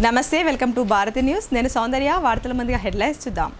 నమస్తే, welcome to Bharati news. నేను సౌందర్య. వార్తల ముందుగా హెడ్లైన్స్ చూద్దాం.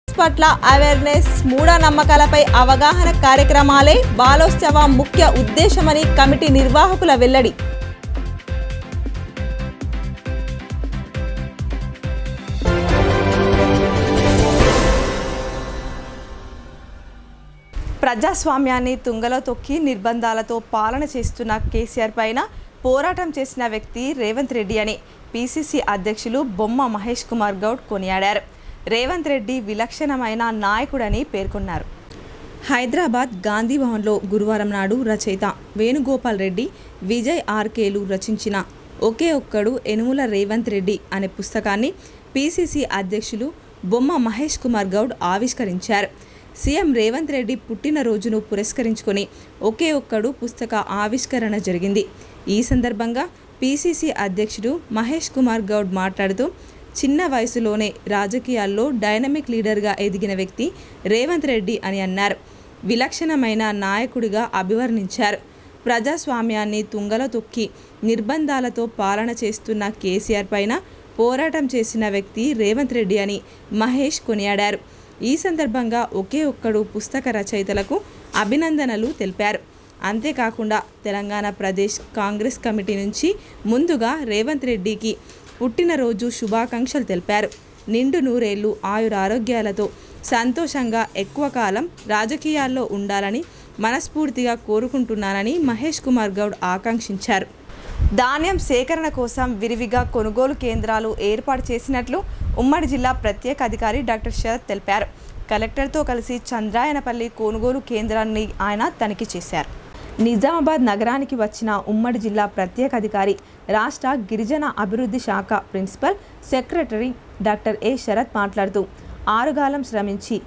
పట్ల అవేర్నెస్, మూఢనమ్మకాలపై అవగాహన కార్యక్రమాలే బాలోత్సవ ముఖ్య ఉద్దేశమని కమిటీ నిర్వాహకుల వెల్లడి. ప్రజాస్వామ్యాన్ని తుంగలో తొక్కి నిర్బంధాలతో పాలన చేస్తున్న కేసీఆర్ పైన పోరాటం చేసిన వ్యక్తి రేవంత్ రెడ్డి అని పిసిసి అధ్యక్షులు బొమ్మ మహేష్ కుమార్ గౌడ్ కొనియాడారు. రేవంత్ రెడ్డి విలక్షణమైన నాయకుడని పేర్కొన్నారు. హైదరాబాద్ గాంధీ భవన్లో గురువారం నాడు రచయిత వేణుగోపాల్ రెడ్డి, విజయ్ ఆర్కేలు రచించిన ఒకే ఒక్కడు యనుమల రేవంత్ రెడ్డి అనే పుస్తకాన్ని పిసిసి అధ్యక్షులు బొమ్మ మహేష్ కుమార్ గౌడ్ ఆవిష్కరించారు. సీఎం రేవంత్ రెడ్డి పుట్టినరోజును పురస్కరించుకొని ఒకే ఒక్కడు పుస్తక ఆవిష్కరణ జరిగింది. ఈ సందర్భంగా పిసిసి అధ్యక్షుడు మహేష్ కుమార్ గౌడ్ మాట్లాడుతూ, చిన్న వయసులోనే రాజకీయాల్లో డైనమిక్ లీడర్గా ఎదిగిన వ్యక్తి రేవంత్ రెడ్డి అని అన్నారు. విలక్షణమైన నాయకుడిగా అభివర్ణించారు. ప్రజాస్వామ్యాన్ని తుంగలో తొక్కి నిర్బంధాలతో పాలన చేస్తున్న కేసీఆర్ పైన పోరాటం చేసిన వ్యక్తి రేవంత్ రెడ్డి అని మహేష్ కొనియాడారు. ఈ సందర్భంగా ఒకే ఒక్కడు పుస్తక రచయితలకు అభినందనలు తెలిపారు. అంతేకాకుండా తెలంగాణ ప్రదేశ్ కాంగ్రెస్ కమిటీ నుంచి ముందుగా రేవంత్ రెడ్డికి పుట్టినరోజు శుభాకాంక్షలు తెలిపారు. నిండు నూరేళ్లు ఆయురారోగ్యాలతో సంతోషంగా ఎక్కువ కాలం రాజకీయాల్లో ఉండాలని మనస్ఫూర్తిగా కోరుకుంటున్నానని మహేష్ కుమార్ గౌడ్ ఆకాంక్షించారు. ధాన్యం సేకరణ కోసం విరివిగా కొనుగోలు కేంద్రాలు ఏర్పాటు చేసినట్లు ఉమ్మడి జిల్లా ప్రత్యేక అధికారి డాక్టర్ శరత్ తెలిపారు. కలెక్టర్తో కలిసి చంద్రాయనపల్లి కొనుగోలు కేంద్రాన్ని ఆయన తనిఖీ చేశారు. నిజామాబాద్ నగరానికి వచ్చిన ఉమ్మడి జిల్లా ప్రత్యేక అధికారి, రాష్ట్ర గిరిజన అభివృద్ధి శాఖ principal secretary doctor A Sharath మాట్లాడుతూ, ఆరుగాలం శ్రమించి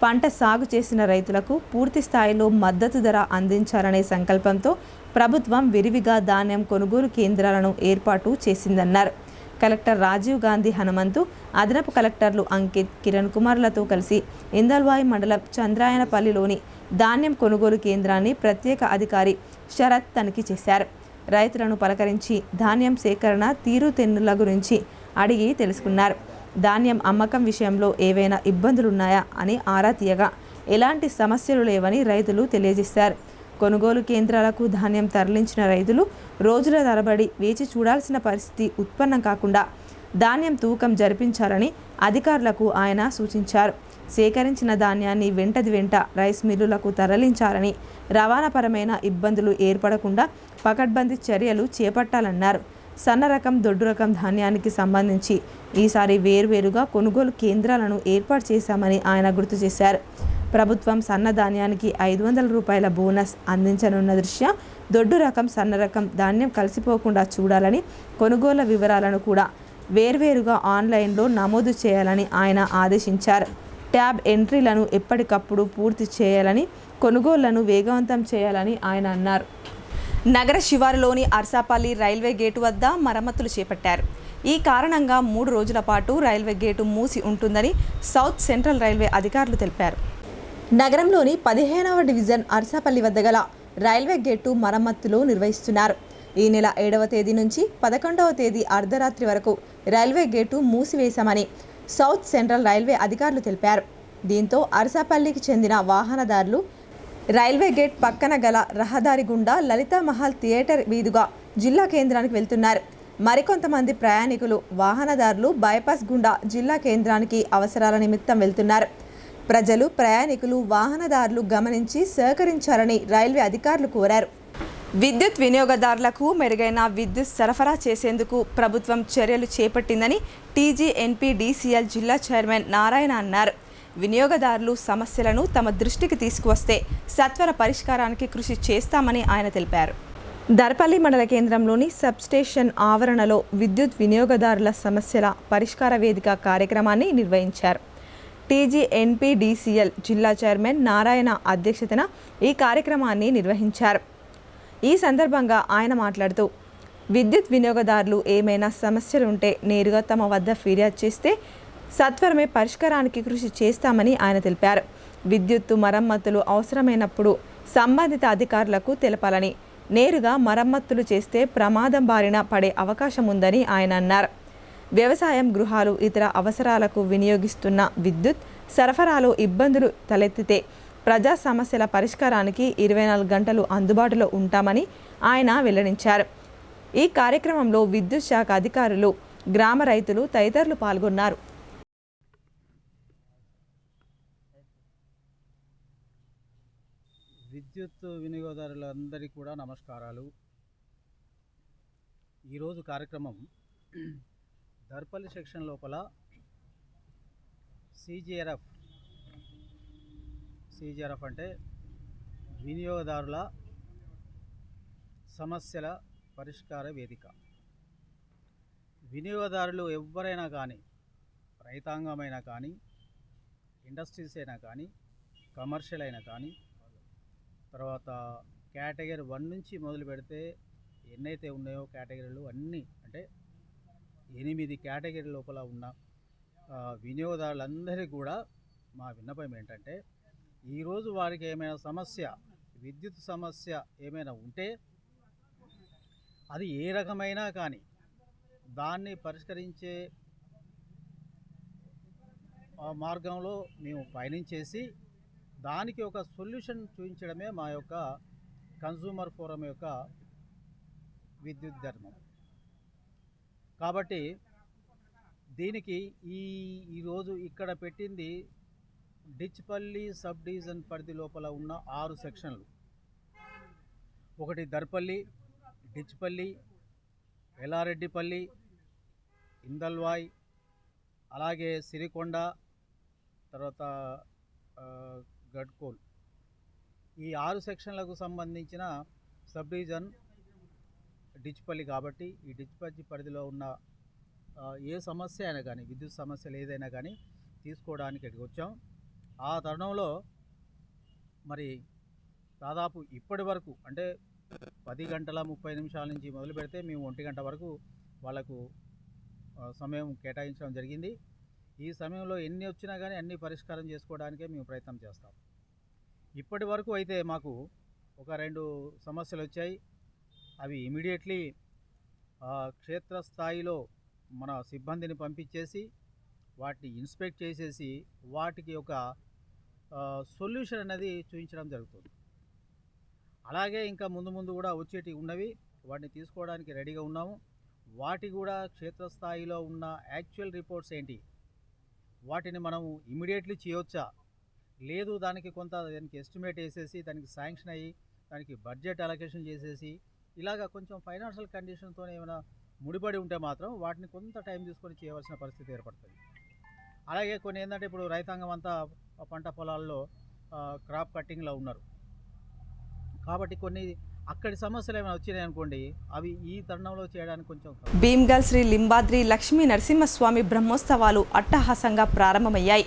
పంట సాగు చేసిన రైతులకు పూర్తి స్థాయిలో మద్దతు ధర అందించాలనే సంకల్పంతో ప్రభుత్వం విరివిగా ధాన్యం కొనుగోలు కేంద్రాలను ఏర్పాటు చేసిందన్నారు. కలెక్టర్ రాజీవ్ గాంధీ హనుమంతు, అదనపు కలెక్టర్లు అంకిత్, కిరణ్ కుమార్లతో కలిసి ఇందల్వాయి మండలం చంద్రాయనపల్లిలోని ధాన్యం కొనుగోలు కేంద్రాన్ని ప్రత్యేక అధికారి శరత్ తనిఖీ చేశారు. రైతులను పలకరించి ధాన్యం సేకరణ తీరుతెన్నుల గురించి అడిగి తెలుసుకున్నారు. ధాన్యం అమ్మకం విషయంలో ఏవైనా ఇబ్బందులున్నాయా అని ఆరా తీయగా ఎలాంటి సమస్యలు లేవని రైతులు తెలియజేశారు. కొనుగోలు కేంద్రాలకు ధాన్యం తరలించిన రైతులు రోజుల తరబడి వేచి చూడాల్సిన పరిస్థితి ఉత్పన్నం కాకుండా ధాన్యం తూకం జరిపించాలని అధికారులకు ఆయన సూచించారు. సేకరించిన ధాన్యాన్ని వెంట రైస్ మిల్లులకు తరలించాలని, రవాణాపరమైన ఇబ్బందులు ఏర్పడకుండా పకడ్బందీ చర్యలు చేపట్టాలన్నారు. సన్న రకం, దొడ్డు రకం ధాన్యానికి సంబంధించి ఈసారి వేర్వేరుగా కొనుగోలు కేంద్రాలను ఏర్పాటు చేశామని ఆయన గుర్తు చేశారు. ప్రభుత్వం సన్న ధాన్యానికి 500 రూపాయల బోనస్ అందించనున్న దృష్ట్యా దొడ్డు రకం, సన్న రకం ధాన్యం కలిసిపోకుండా చూడాలని, కొనుగోళ్ల వివరాలను కూడా వేర్వేరుగా ఆన్లైన్లో నమోదు చేయాలని ఆయన ఆదేశించారు. ట్యాబ్ ఎంట్రీలను ఎప్పటికప్పుడు పూర్తి చేయాలని, కొనుగోళ్లను వేగవంతం చేయాలని ఆయన అన్నారు. నగర శివారులోని అర్సాపల్లి రైల్వే గేటు వద్ద మరమ్మతులు చేపట్టారు. ఈ కారణంగా 3 రోజుల పాటు రైల్వే గేటు మూసి ఉంటుందని సౌత్ సెంట్రల్ రైల్వే అధికారులు తెలిపారు. నగరంలోని 15వ డివిజన్ అర్సాపల్లి వద్ద గల రైల్వే గేటు మరమ్మతులు నిర్వహిస్తున్నారు. ఈ నెల 7వ తేదీ నుంచి 11వ తేదీ అర్ధరాత్రి వరకు రైల్వే గేటు మూసివేశామని సౌత్ సెంట్రల్ రైల్వే అధికారులు తెలిపారు. దీంతో అర్సాపల్లికి చెందిన వాహనదారులు రైల్వే గేట్ పక్కన గల రహదారి గుండా లలితా మహల్ థియేటర్ మీదుగా జిల్లా కేంద్రానికి వెళ్తున్నారు. మరికొంతమంది ప్రయాణికులు, వాహనదారులు బైపాస్ గుండా జిల్లా కేంద్రానికి అవసరాల నిమిత్తం వెళ్తున్నారు. ప్రజలు, ప్రయాణికులు, వాహనదారులు గమనించి సహకరించాలని రైల్వే అధికారులు కోరారు. విద్యుత్ వినియోగదారులకు మెరుగైన విద్యుత్ సరఫరా చేసేందుకు ప్రభుత్వం చర్యలు చేపట్టిందని TGNPDCL జిల్లా చైర్మన్ నారాయణ అన్నారు. వినియోగదారులు సమస్యలను తమ దృష్టికి తీసుకువస్తే సత్వర పరిష్కారానికి కృషి చేస్తామని ఆయన తెలిపారు. దర్పల్లి మండల కేంద్రంలోని సబ్స్టేషన్ ఆవరణలో విద్యుత్ వినియోగదారుల సమస్యల పరిష్కార వేదిక కార్యక్రమాన్ని నిర్వహించారు. TGNPDCL జిల్లా చైర్మన్ నారాయణ అధ్యక్షతన ఈ కార్యక్రమాన్ని నిర్వహించారు. ఈ సందర్భంగా ఆయన మాట్లాడుతూ, విద్యుత్ వినియోగదారులు ఏమైనా సమస్యలుంటే నేరుగా తమ వద్ద ఫిర్యాదు చేస్తే సత్వరమే పరిష్కారానికి కృషి చేస్తామని ఆయన తెలిపారు. విద్యుత్తు మరమ్మతులు అవసరమైనప్పుడు సంబంధిత అధికారులకు తెలపాలని, నేరుగా మరమ్మతులు చేస్తే ప్రమాదం బారిన పడే అవకాశం ఉందని ఆయన అన్నారు. వ్యవసాయం, గృహాలు, ఇతర అవసరాలకు వినియోగిస్తున్న విద్యుత్ సరఫరాలో ఇబ్బందులు తలెత్తితే ప్రజా సమస్యల పరిష్కారానికి 24 గంటలు అందుబాటులో ఉంటామని ఆయన వెల్లడించారు. ఈ కార్యక్రమంలో విద్యుత్ శాఖ అధికారులు, గ్రామ రైతులు తదితరులు పాల్గొన్నారు. విద్యుత్ వినియోగదారులందరికీ కూడా నమస్కారాలు. ఈరోజు కార్యక్రమం దర్పల్లి సెక్షన్ లోపల CGRF అంటే వినియోగదారుల సమస్యల పరిష్కార వేదిక. వినియోగదారులు ఎవరైనా కానీ, రైతాంగమైనా కానీ, ఇండస్ట్రీస్ అయినా కానీ, కమర్షియల్ అయినా కానీ, తర్వాత కేటగిరీ 1 నుంచి మొదలు పెడితే ఎన్నైతే ఉన్నాయో కేటగిరీలు అన్నీ, అంటే 8 కేటగిరీ లోపల ఉన్న వినియోగదారులందరికీ కూడా మా విన్నపం ఏంటంటే, ఈరోజు వారికి ఏమైనా సమస్య, విద్యుత్ సమస్య ఏమైనా ఉంటే అది ఏ రకమైనా కానీ దాన్ని పరిష్కరించే మార్గంలో మేము పయనించేసి దానికి ఒక సొల్యూషన్ చూపించడమే మా యొక్క కన్జ్యూమర్ ఫోరం యొక్క విద్యుత్ ధర్మం. కాబట్టి దీనికి ఈరోజు ఇక్కడ పెట్టింది డిచ్పల్లి సబ్ డివిజన్ పరిధి లోపల ఉన్న 6 సెక్షన్లు. ఒకటి దర్పల్లి, డిచ్పల్లి, ఎల్లారెడ్డిపల్లి, ఇందల్వాయ్, అలాగే సిరికొండ, తర్వాత గడ్కోల్. ఈ 6 సెక్షన్లకు సంబంధించిన సబ్ డివిజన్ డిచ్పల్లి. కాబట్టి ఈ డిచ్పల్లి పరిధిలో ఉన్న ఏ సమస్య అయినా కానీ, విద్యుత్ సమస్యలు ఏదైనా కానీ తీసుకోవడానికి ఇక్కడికి వచ్చాం. ఆ తరుణంలో మరి దాదాపు ఇప్పటి వరకు, అంటే 10:30 నుంచి మొదలు పెడితే మేము 1 గంట వరకు వాళ్ళకు సమయం కేటాయించడం జరిగింది. ఈ సమయంలో ఎన్ని వచ్చినా కానీ అన్ని పరిష్కారం చేసుకోవడానికే మేము ప్రయత్నం చేస్తాం. ఇప్పటి వరకు అయితే మాకు ఒక 2 సమస్యలు వచ్చాయి. అవి ఇమీడియట్లీ క్షేత్రస్థాయిలో మన సిబ్బందిని పంపించేసి వాటిని ఇన్స్పెక్ట్ చేసేసి వాటికి ఒక సొల్యూషన్ అనేది చూపించడం జరుగుతుంది. అలాగే ఇంకా ముందు కూడా వచ్చేటి ఉన్నవి, వాటిని తీసుకోవడానికి రెడీగా ఉన్నాము. వాటి కూడా క్షేత్రస్థాయిలో ఉన్న యాక్చువల్ రిపోర్ట్స్ ఏంటి, వాటిని మనము ఇమీడియట్లీ చేయవచ్చా, లేదు దానికి ఎస్టిమేట్ వేసేసి దానికి శాంక్షన్ అయ్యి దానికి బడ్జెట్ అలొకేషన్ చేసేసి ఇలాగ కొంచెం ఫైనాన్షియల్ కండిషన్తో ఏమైనా ముడిపడి ఉంటే మాత్రం వాటిని కొంత టైం తీసుకొని చేయవలసిన పరిస్థితి ఏర్పడుతుంది. అలాగే కొన్ని ఏంటంటే ఇప్పుడు రైతాంగం అంతా పంట పొలాల్లో క్రాప్ కట్టింగ్లో ఉన్నారు. కాబట్టి కొన్ని అక్కడి సమస్యలు ఏమైనా వచ్చినాయి అనుకోండి, అవి ఈ తరుణంలో చేయడానికి కొంచెం. భీమ్గల్ శ్రీ లింబాద్రి లక్ష్మీ నరసింహస్వామి బ్రహ్మోత్సవాలు అట్టహాసంగా ప్రారంభమయ్యాయి.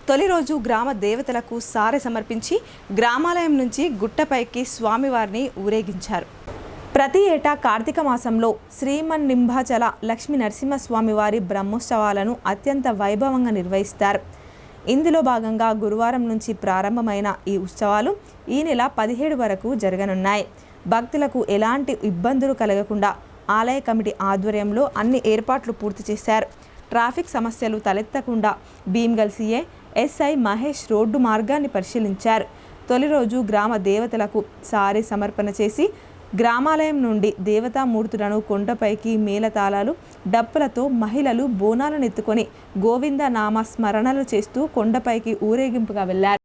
తొలి రోజు గ్రామ దేవతలకు సారె సమర్పించి గ్రామాలయం నుంచి గుట్టపైకి స్వామివారిని ఊరేగించారు. ప్రతి ఏటా కార్తీక మాసంలో శ్రీమన్ నింబాచల లక్ష్మీ నరసింహస్వామివారి బ్రహ్మోత్సవాలను అత్యంత వైభవంగా నిర్వహిస్తారు. ఇందులో భాగంగా గురువారం నుంచి ప్రారంభమైన ఈ ఉత్సవాలు ఈ నెల 17 వరకు జరగనున్నాయి. భక్తులకు ఎలాంటి ఇబ్బందులు కలగకుండా ఆలయ కమిటీ ఆధ్వర్యంలో అన్ని ఏర్పాట్లు పూర్తి చేశారు. ట్రాఫిక్ సమస్యలు తలెత్తకుండా Bheemgal CA SI Mahesh road మార్గాన్ని పరిశీలించారు. తొలి రోజు గ్రామ దేవతలకు సారీ సమర్పణ చేసి గ్రామాలయం నుండి దేవతామూర్తులను కొండపైకి మేళతాళాలు డప్పులతో మహిళలు బోనాలను ఎత్తుకొని గోవింద నామ స్మరణలు చేస్తూ కొండపైకి ఊరేగింపుగా వెళ్లారు.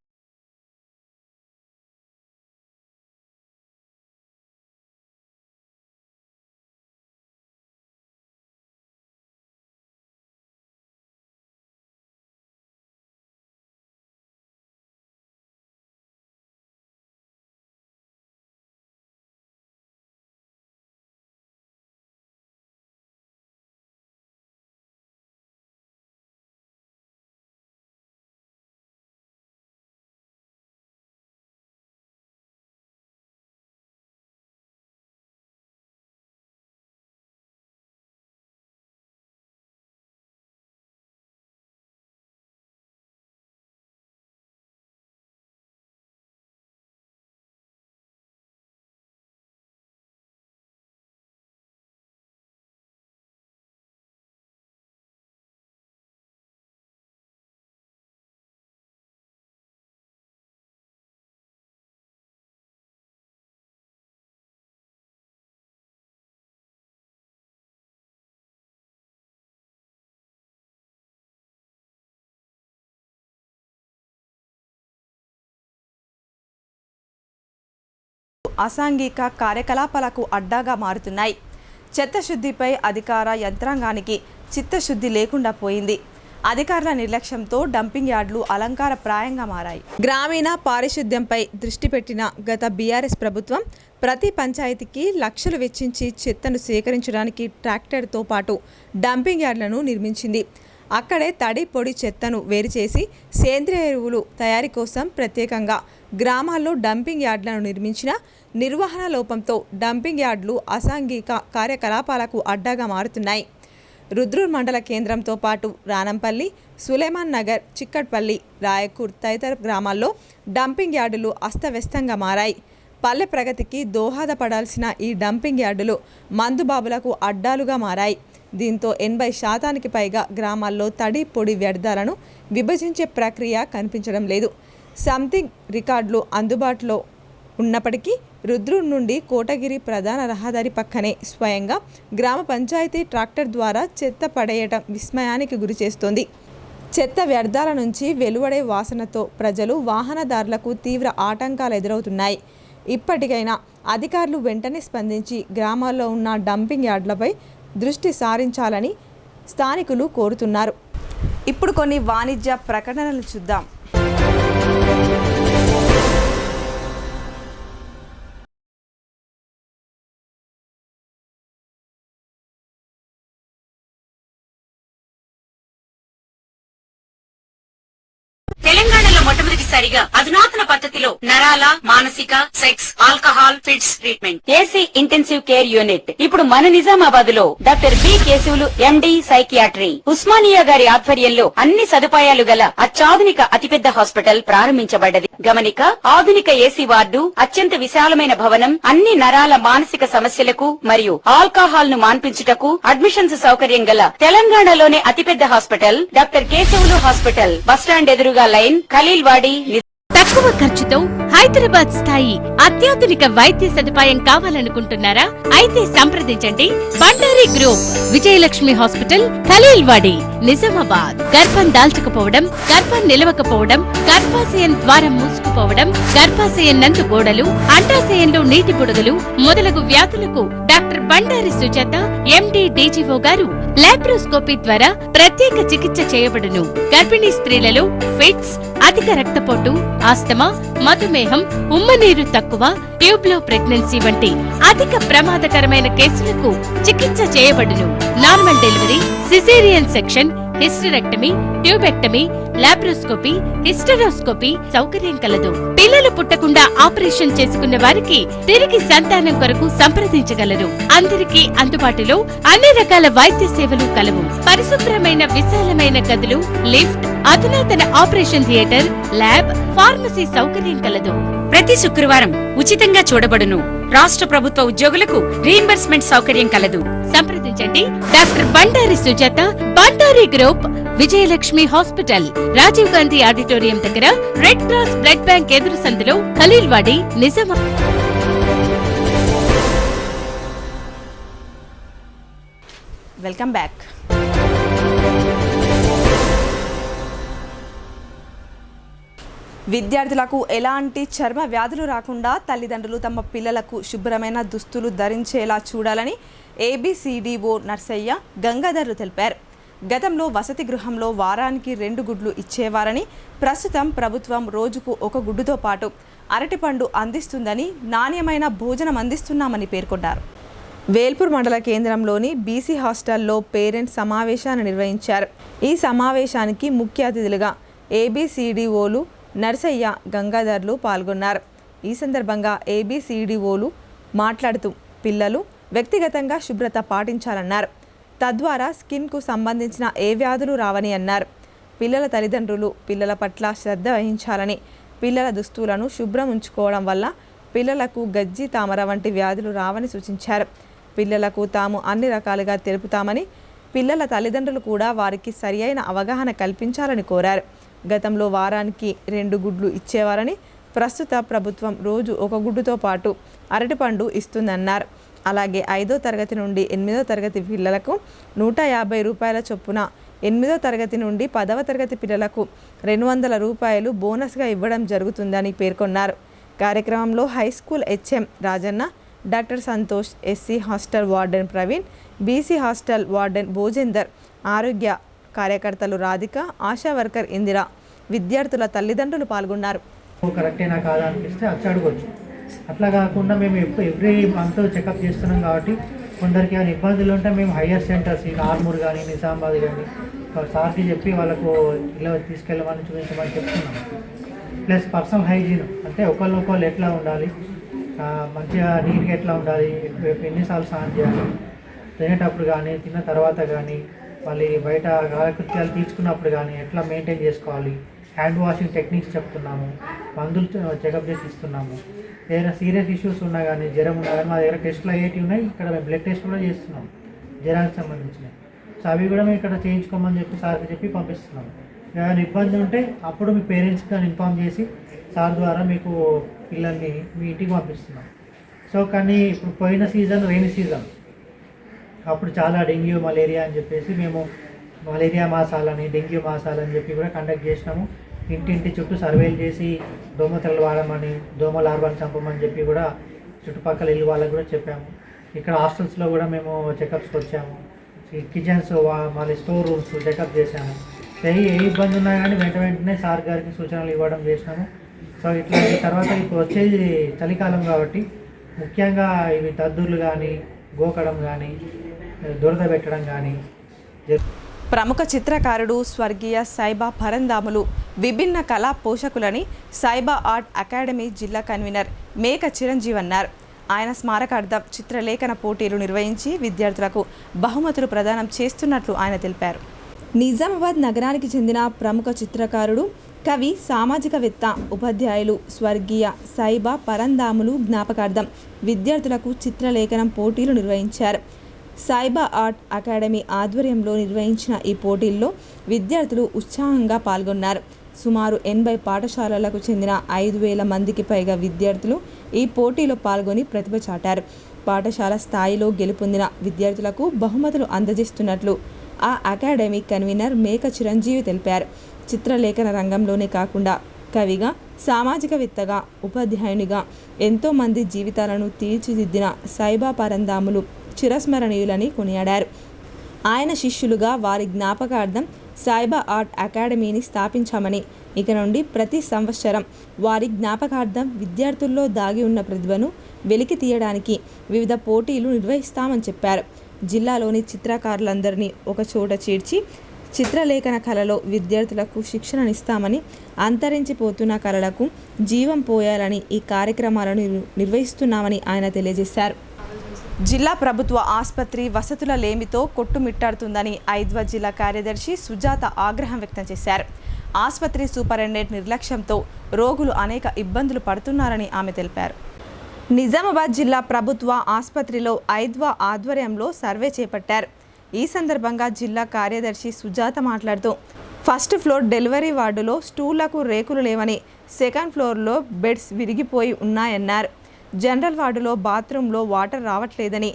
అసాంఘిక కార్యకలాపాలకు అడ్డాగా మారుతున్నాయి. చెత్తశుద్ధిపై అధికార యంత్రాంగానికి చిత్తశుద్ధి లేకుండా పోయింది. అధికారుల నిర్లక్ష్యంతో డంపింగ్ యార్డులు అలంకారప్రాయంగా మారాయి. గ్రామీణ పారిశుద్ధ్యంపై దృష్టి పెట్టిన గత బీఆర్ఎస్ ప్రభుత్వం ప్రతి పంచాయతీకి లక్షలు వెచ్చించి చెత్తను సేకరించడానికి ట్రాక్టర్తో పాటు డంపింగ్ యార్డులను నిర్మించింది. అక్కడే తడి పొడి చెత్తను వేరు చేసి సేంద్రియ ఎరువులు తయారీ కోసం ప్రత్యేకంగా గ్రామాల్లో డంపింగ్ యార్డులను నిర్మించిన నిర్వహణ లోపంతో డంపింగ్ యార్డులు అసాంఘిక కార్యకలాపాలకు అడ్డాగా మారుతున్నాయి. రుద్రూర్ మండల కేంద్రంతో పాటు రానంపల్లి, సులేమాన్ నగర్, చిక్కట్పల్లి, రాయకూర్ తదితర గ్రామాల్లో డంపింగ్ యార్డులు అస్తవ్యస్తంగా మారాయి. పల్లె ప్రగతికి దోహదపడాల్సిన ఈ డంపింగ్ యార్డులు మందుబాబులకు అడ్డాలుగా మారాయి. దీంతో 80% పైగా గ్రామాల్లో తడి పొడి వ్యర్థాలను విభజించే ప్రక్రియ కనిపించడం లేదు. సంథింగ్ రికార్డులు అందుబాటులో ఉన్నప్పటికీ రుద్రూర్ నుండి కోటగిరి ప్రధాన రహదారి పక్కనే స్వయంగా గ్రామ పంచాయతీ ట్రాక్టర్ ద్వారా చెత్త పడేయటం విస్మయానికి గురి చేస్తోంది. చెత్త వ్యర్థాల నుంచి వెలువడే వాసనతో ప్రజలు, వాహనదారులకు తీవ్ర ఆటంకాలు ఎదురవుతున్నాయి. ఇప్పటికైనా అధికారులు వెంటనే స్పందించి గ్రామాల్లో ఉన్న డంపింగ్ యార్డులపై దృష్టి సారించాలని స్థానికులు కోరుతున్నారు. ఇప్పుడు కొన్ని వాణిజ్య ప్రకటనలు చూద్దాం. తెలంగాణలో మొట్టమొదటిసారిగా అధునాతన పద్ధతిలో నరాల, మానసిక, sex, alcohol, fits treatment, AC intensive care unit ఇప్పుడు మన నిజామాబాద్ లో doctor B Keshavulu MD psychiatry, Osmania గారి ఆధ్వర్యంలో అన్ని సదుపాయాలు గల అత్యాధునిక అతిపెద్ద హాస్పిటల్ ప్రారంభించబడ్డది. గమనిక, ఆధునిక ఏసీ వార్డు, అత్యంత విశాలమైన భవనం, అన్ని నరాల మానసిక సమస్యలకు మరియు ఆల్కహాల్ ను మాన్పించుటకు అడ్మిషన్స్ సౌకర్యం గల తెలంగాణలోనే అతిపెద్ద hospital doctor Keshavulu hospital, bus stand ఎదురుగా లైన్, ఖలీల్వాడి. తక్కువ ఖర్చుతో హైదరాబాద్ స్థాయి అత్యాధునిక వైద్య సదుపాయం కావాలనుకుంటున్నారా? అయితే సంప్రదించండి బండారి గ్రూప్, విజయలక్ష్మి హాస్పిటల్, ఖలీల్వాడి, నిజామాబాద్. గర్భం దాల్చకపోవడం, గర్భం నిలవకపోవడం, గర్భాశయం ద్వారం మూసుకుపోవడం, గర్భాశయం నందు గోడలు, అండాశయంలో నీటి బుడగలు మొదలగు వ్యాధులకు డాక్టర్ బండారి సుజాత ఎండి డీజీఓ గారు లాప్రోస్కోపీ ద్వారా ప్రత్యేక చికిత్స చేయబడును. గర్భిణీ స్త్రీలలో ఫిట్స్, అధిక రక్తపోటు, ఆస్తమా, మధుమేహం, ఉమ్మనీరు తక్కువ, ట్యూబ్లో ప్రెగ్నెన్సీ వంటి అధిక ప్రమాదకరమైన కేసులకు చికిత్స చేయబడును. Normal delivery, caesarean section, hysterectomy, tubectomy, laparoscopy, hysteroscopy సౌకర్యం కలదు. పిల్లలు పుట్టకుండా ఆపరేషన్ చేసుకున్న వారికి తిరిగి సంతానం కొరకు సంప్రదించగలరు. అందరికీ అందుబాటులో అన్ని రకాల వైద్య సేవలు కలవు. పరిశుభ్రమైన విశాలమైన గదులు, లిఫ్ట్, అధునాతన ఆపరేషన్ థియేటర్, ల్యాబ్, ఫార్మసీ సౌకర్యం కలదు. ప్రతి శుక్రవారం ఉచితంగా చూడబడును. రాష్ట్ర ప్రభుత్వ ఉద్యోగులకు రీయింబర్స్మెంట్ సౌకర్యం కలదు. సంప్రదించండి doctor Bandari Sujatha, Bandari group, Vijayalakshmi hospital, Rajiv Gandhi auditorium దగ్గర, రెడ్ క్రాస్ బ్లడ్ బ్యాంక్ ఎదురు సందులో, ఖలీల్వాడి, నిజామాబాద్. Welcome back. విద్యార్థులకు ఎలాంటి చర్మ వ్యాధులు రాకుండా తల్లిదండ్రులు తమ పిల్లలకు శుభ్రమైన దుస్తులు ధరించేలా చూడాలని ఏబీసీడీఓ నర్సయ్య గంగాధర్లు తెలిపారు. గతంలో వసతి గృహంలో వారానికి 2 గుడ్లు ఇచ్చేవారని, ప్రస్తుతం ప్రభుత్వం రోజుకు 1 గుడ్డుతో పాటు అరటిపండు అందిస్తుందని, నాణ్యమైన భోజనం అందిస్తున్నామని పేర్కొన్నారు. వేల్పూర్ మండల కేంద్రంలోని బీసీ హాస్టల్లో పేరెంట్స్ సమావేశాన్ని నిర్వహించారు. ఈ సమావేశానికి ముఖ్య అతిథులుగా ఏబీసీడీఓలు నర్సయ్య, గంగాధర్లు పాల్గొన్నారు. ఈ సందర్భంగా ఏబీసీడీఓలు మాట్లాడుతూ పిల్లలు వ్యక్తిగతంగా శుభ్రత పాటించాలన్నారు. తద్వారా స్కిన్కు సంబంధించిన ఏ వ్యాధులు రావని అన్నారు. పిల్లల తల్లిదండ్రులు పిల్లల పట్ల శ్రద్ధ వహించాలని, పిల్లల దుస్తులను శుభ్రం ఉంచుకోవడం వల్ల పిల్లలకు గజ్జి, తామర వంటి వ్యాధులు రావని సూచించారు. పిల్లలకు తాము అన్ని రకాలుగా తెలుపుతామని, పిల్లల తల్లిదండ్రులు కూడా వారికి సరియైన అవగాహన కల్పించాలని కోరారు. గతంలో వారానికి 2 గుడ్లు ఇచ్చేవారని, ప్రస్తుత ప్రభుత్వం రోజు 1 గుడ్డుతో పాటు అరటిపండు ఇస్తుందన్నారు. అలాగే 5వ తరగతి నుండి 8వ తరగతి పిల్లలకు 150 రూపాయల చొప్పున, 8వ తరగతి నుండి 10వ తరగతి పిల్లలకు 200 రూపాయలు బోనస్గా ఇవ్వడం జరుగుతుందని పేర్కొన్నారు. కార్యక్రమంలో high school HM Rajanna, doctor Santosh, SC hostel warden Praveen, BC hostel warden Bhojender, ఆరోగ్య కార్యకర్తలు రాధిక, ఆశా వర్కర్ ఇందిర, విద్యార్థుల తల్లిదండ్రులు పాల్గొన్నారు. కరెక్టేనా కాదా అనిపిస్తే వచ్చి అడగొచ్చు. అట్లా కాకుండా మేము ఎవ్రీ మంత్ చెకప్ చేస్తున్నాం కాబట్టి కొందరికి ఏమైనా ఇబ్బందులు ఉంటే మేము హయ్యర్ సెంటర్స్ ఆర్మూర్ కానీ, నిజామాబాద్ కానీ సార్కి చెప్పి వాళ్ళకు ఇలా తీసుకెళ్ళమని చూపించమని చెప్తున్నాం. ప్లస్ పర్సనల్ హైజీన్ అంటే ఒకళ్ళు ఎట్లా ఉండాలి, మంచిగా నీట్గా ఎట్లా ఉండాలి, ఎన్నిసార్లు స్నానం చేయాలి, తినేటప్పుడు కానీ, తిన్న తర్వాత కానీ, మళ్ళీ బయట కాలకృత్యాలు తీసుకున్నప్పుడు కానీ ఎట్లా మెయింటైన్ చేసుకోవాలి, హ్యాండ్ వాషింగ్ టెక్నిక్స్ చెప్తున్నాము, మందులు చెకప్ చేసి ఇస్తున్నాము. ఏదైనా సీరియస్ ఇష్యూస్ ఉన్నా కానీ, జ్వరం ఉన్నా కానీ మా దగ్గర టెస్టులు అయ్యేటివి ఉన్నాయి. ఇక్కడ మేము బ్లడ్ టెస్ట్ కూడా చేస్తున్నాం జ్వరానికి సంబంధించినవి. సో అవి కూడా మేము ఇక్కడ చేయించుకోమని చెప్పి సార్కి చెప్పి పంపిస్తున్నాము. ఏమైనా ఇబ్బంది ఉంటే అప్పుడు మీ పేరెంట్స్కి కానీ ఇన్ఫామ్ చేసి సార్ ద్వారా మీకు పిల్లల్ని మీ ఇంటికి పంపిస్తున్నాం. సో కానీ ఇప్పుడు పోయిన సీజన్ రెయినీ సీజన్, అప్పుడు చాలా డెంగ్యూ, మలేరియా అని చెప్పేసి మేము మలేరియా మాసాలని, డెంగ్యూ మాసాలని చెప్పి కూడా కండక్ట్ చేసినాము. ఇంటింటి చుట్టూ సర్వేలు చేసి దోమతెరలు వాడమని, దోమ లార్వాని చంపమని చెప్పి కూడా చుట్టుపక్కల ఇల్లు వాళ్ళకు కూడా చెప్పాము. ఇక్కడ హాస్టల్స్లో కూడా మేము చెకప్స్కి వచ్చాము. కిచెన్స్, మళ్ళీ స్టోర్ రూమ్స్ చెకప్ చేసాము. ఏ ఇబ్బంది ఉన్నా కానీ వెంటనే సార్ గారికి సూచనలు ఇవ్వడం చేసినాము. సో ఇట్లా తర్వాత ఇప్పుడు వచ్చేది చలికాలం కాబట్టి ముఖ్యంగా ఇవి దద్దుర్లు కానీ, గోకడం కానీ, దురద పెట్టడం కానీ. ప్రముఖ చిత్రకారుడు స్వర్గీయ సైబా పరంధాములు విభిన్న కళా పోషకులని సైబా ఆర్ట్ అకాడమీ జిల్లా కన్వీనర్ మేక చిరంజీవి అన్నారు. ఆయన స్మారకార్థం చిత్రలేఖన పోటీలు నిర్వహించి విద్యార్థులకు బహుమతులు ప్రదానం చేస్తున్నట్లు ఆయన తెలిపారు. నిజామాబాద్ నగరానికి చెందిన ప్రముఖ చిత్రకారుడు, కవి, సామాజికవేత్త, ఉపాధ్యాయులు స్వర్గీయ సైబా పరంధాములు జ్ఞాపకార్థం విద్యార్థులకు చిత్రలేఖనం పోటీలు నిర్వహించారు. సైబా ఆర్ట్ అకాడమీ ఆధ్వర్యంలో నిర్వహించిన ఈ పోటీల్లో విద్యార్థులు ఉత్సాహంగా పాల్గొన్నారు. సుమారు 80 పాఠశాలలకు చెందిన 5,000 మందికి పైగా విద్యార్థులు ఈ పోటీలో పాల్గొని ప్రతిభ చాటారు. పాఠశాల స్థాయిలో గెలుపొందిన విద్యార్థులకు బహుమతులు అందజేస్తున్నట్లు ఆ అకాడమీ కన్వీనర్ మేక చిరంజీవి తెలిపారు. చిత్రలేఖన రంగంలోనే కాకుండా కవిగా, సామాజికవేత్తగా, ఉపాధ్యాయునిగా ఎంతోమంది జీవితాలను తీర్చిదిద్దిన సైబా పరంధాములు చిరస్మరణీయులని కొనియాడారు. ఆయన శిష్యులుగా వారి జ్ఞాపకార్థం సాయిబా ఆర్ట్ అకాడమీని స్థాపించామని, ఇక నుండి ప్రతి సంవత్సరం వారి జ్ఞాపకార్థం విద్యార్థుల్లో దాగి ఉన్న ప్రతిభను వెలికి తీయడానికి వివిధ పోటీలు నిర్వహిస్తామని చెప్పారు. జిల్లాలోని చిత్రకారులందరినీ ఒకచోట చేర్చి చిత్రలేఖన కళలో విద్యార్థులకు శిక్షణనిస్తామని, అంతరించిపోతున్న కళలకు జీవం పోయాలని ఈ కార్యక్రమాలను నిర్వహిస్తున్నామని ఆయన తెలియజేశారు. జిల్లా ప్రభుత్వ ఆసుపత్రి వసతుల లేమితో కొట్టుమిట్టాడుతుందని ఐద్వా జిల్లా కార్యదర్శి సుజాత ఆగ్రహం వ్యక్తం చేశారు. ఆసుపత్రి సూపరింటెండెంట్ నిర్లక్ష్యంతో రోగులు అనేక ఇబ్బందులు పడుతున్నారని ఆమె తెలిపారు. నిజామాబాద్ జిల్లా ప్రభుత్వ ఆసుపత్రిలో ఐద్వా ఆధ్వర్యంలో సర్వే చేపట్టారు. ఈ సందర్భంగా జిల్లా కార్యదర్శి సుజాత మాట్లాడుతూ, ఫస్ట్ ఫ్లోర్ డెలివరీ వార్డులో స్టూళ్లకు రేకులు లేవని, సెకండ్ ఫ్లోర్లో బెడ్స్ విరిగిపోయి ఉన్నాయన్నారు. జనరల్ వార్డులో బాత్రూంలో వాటర్ రావట్లేదని,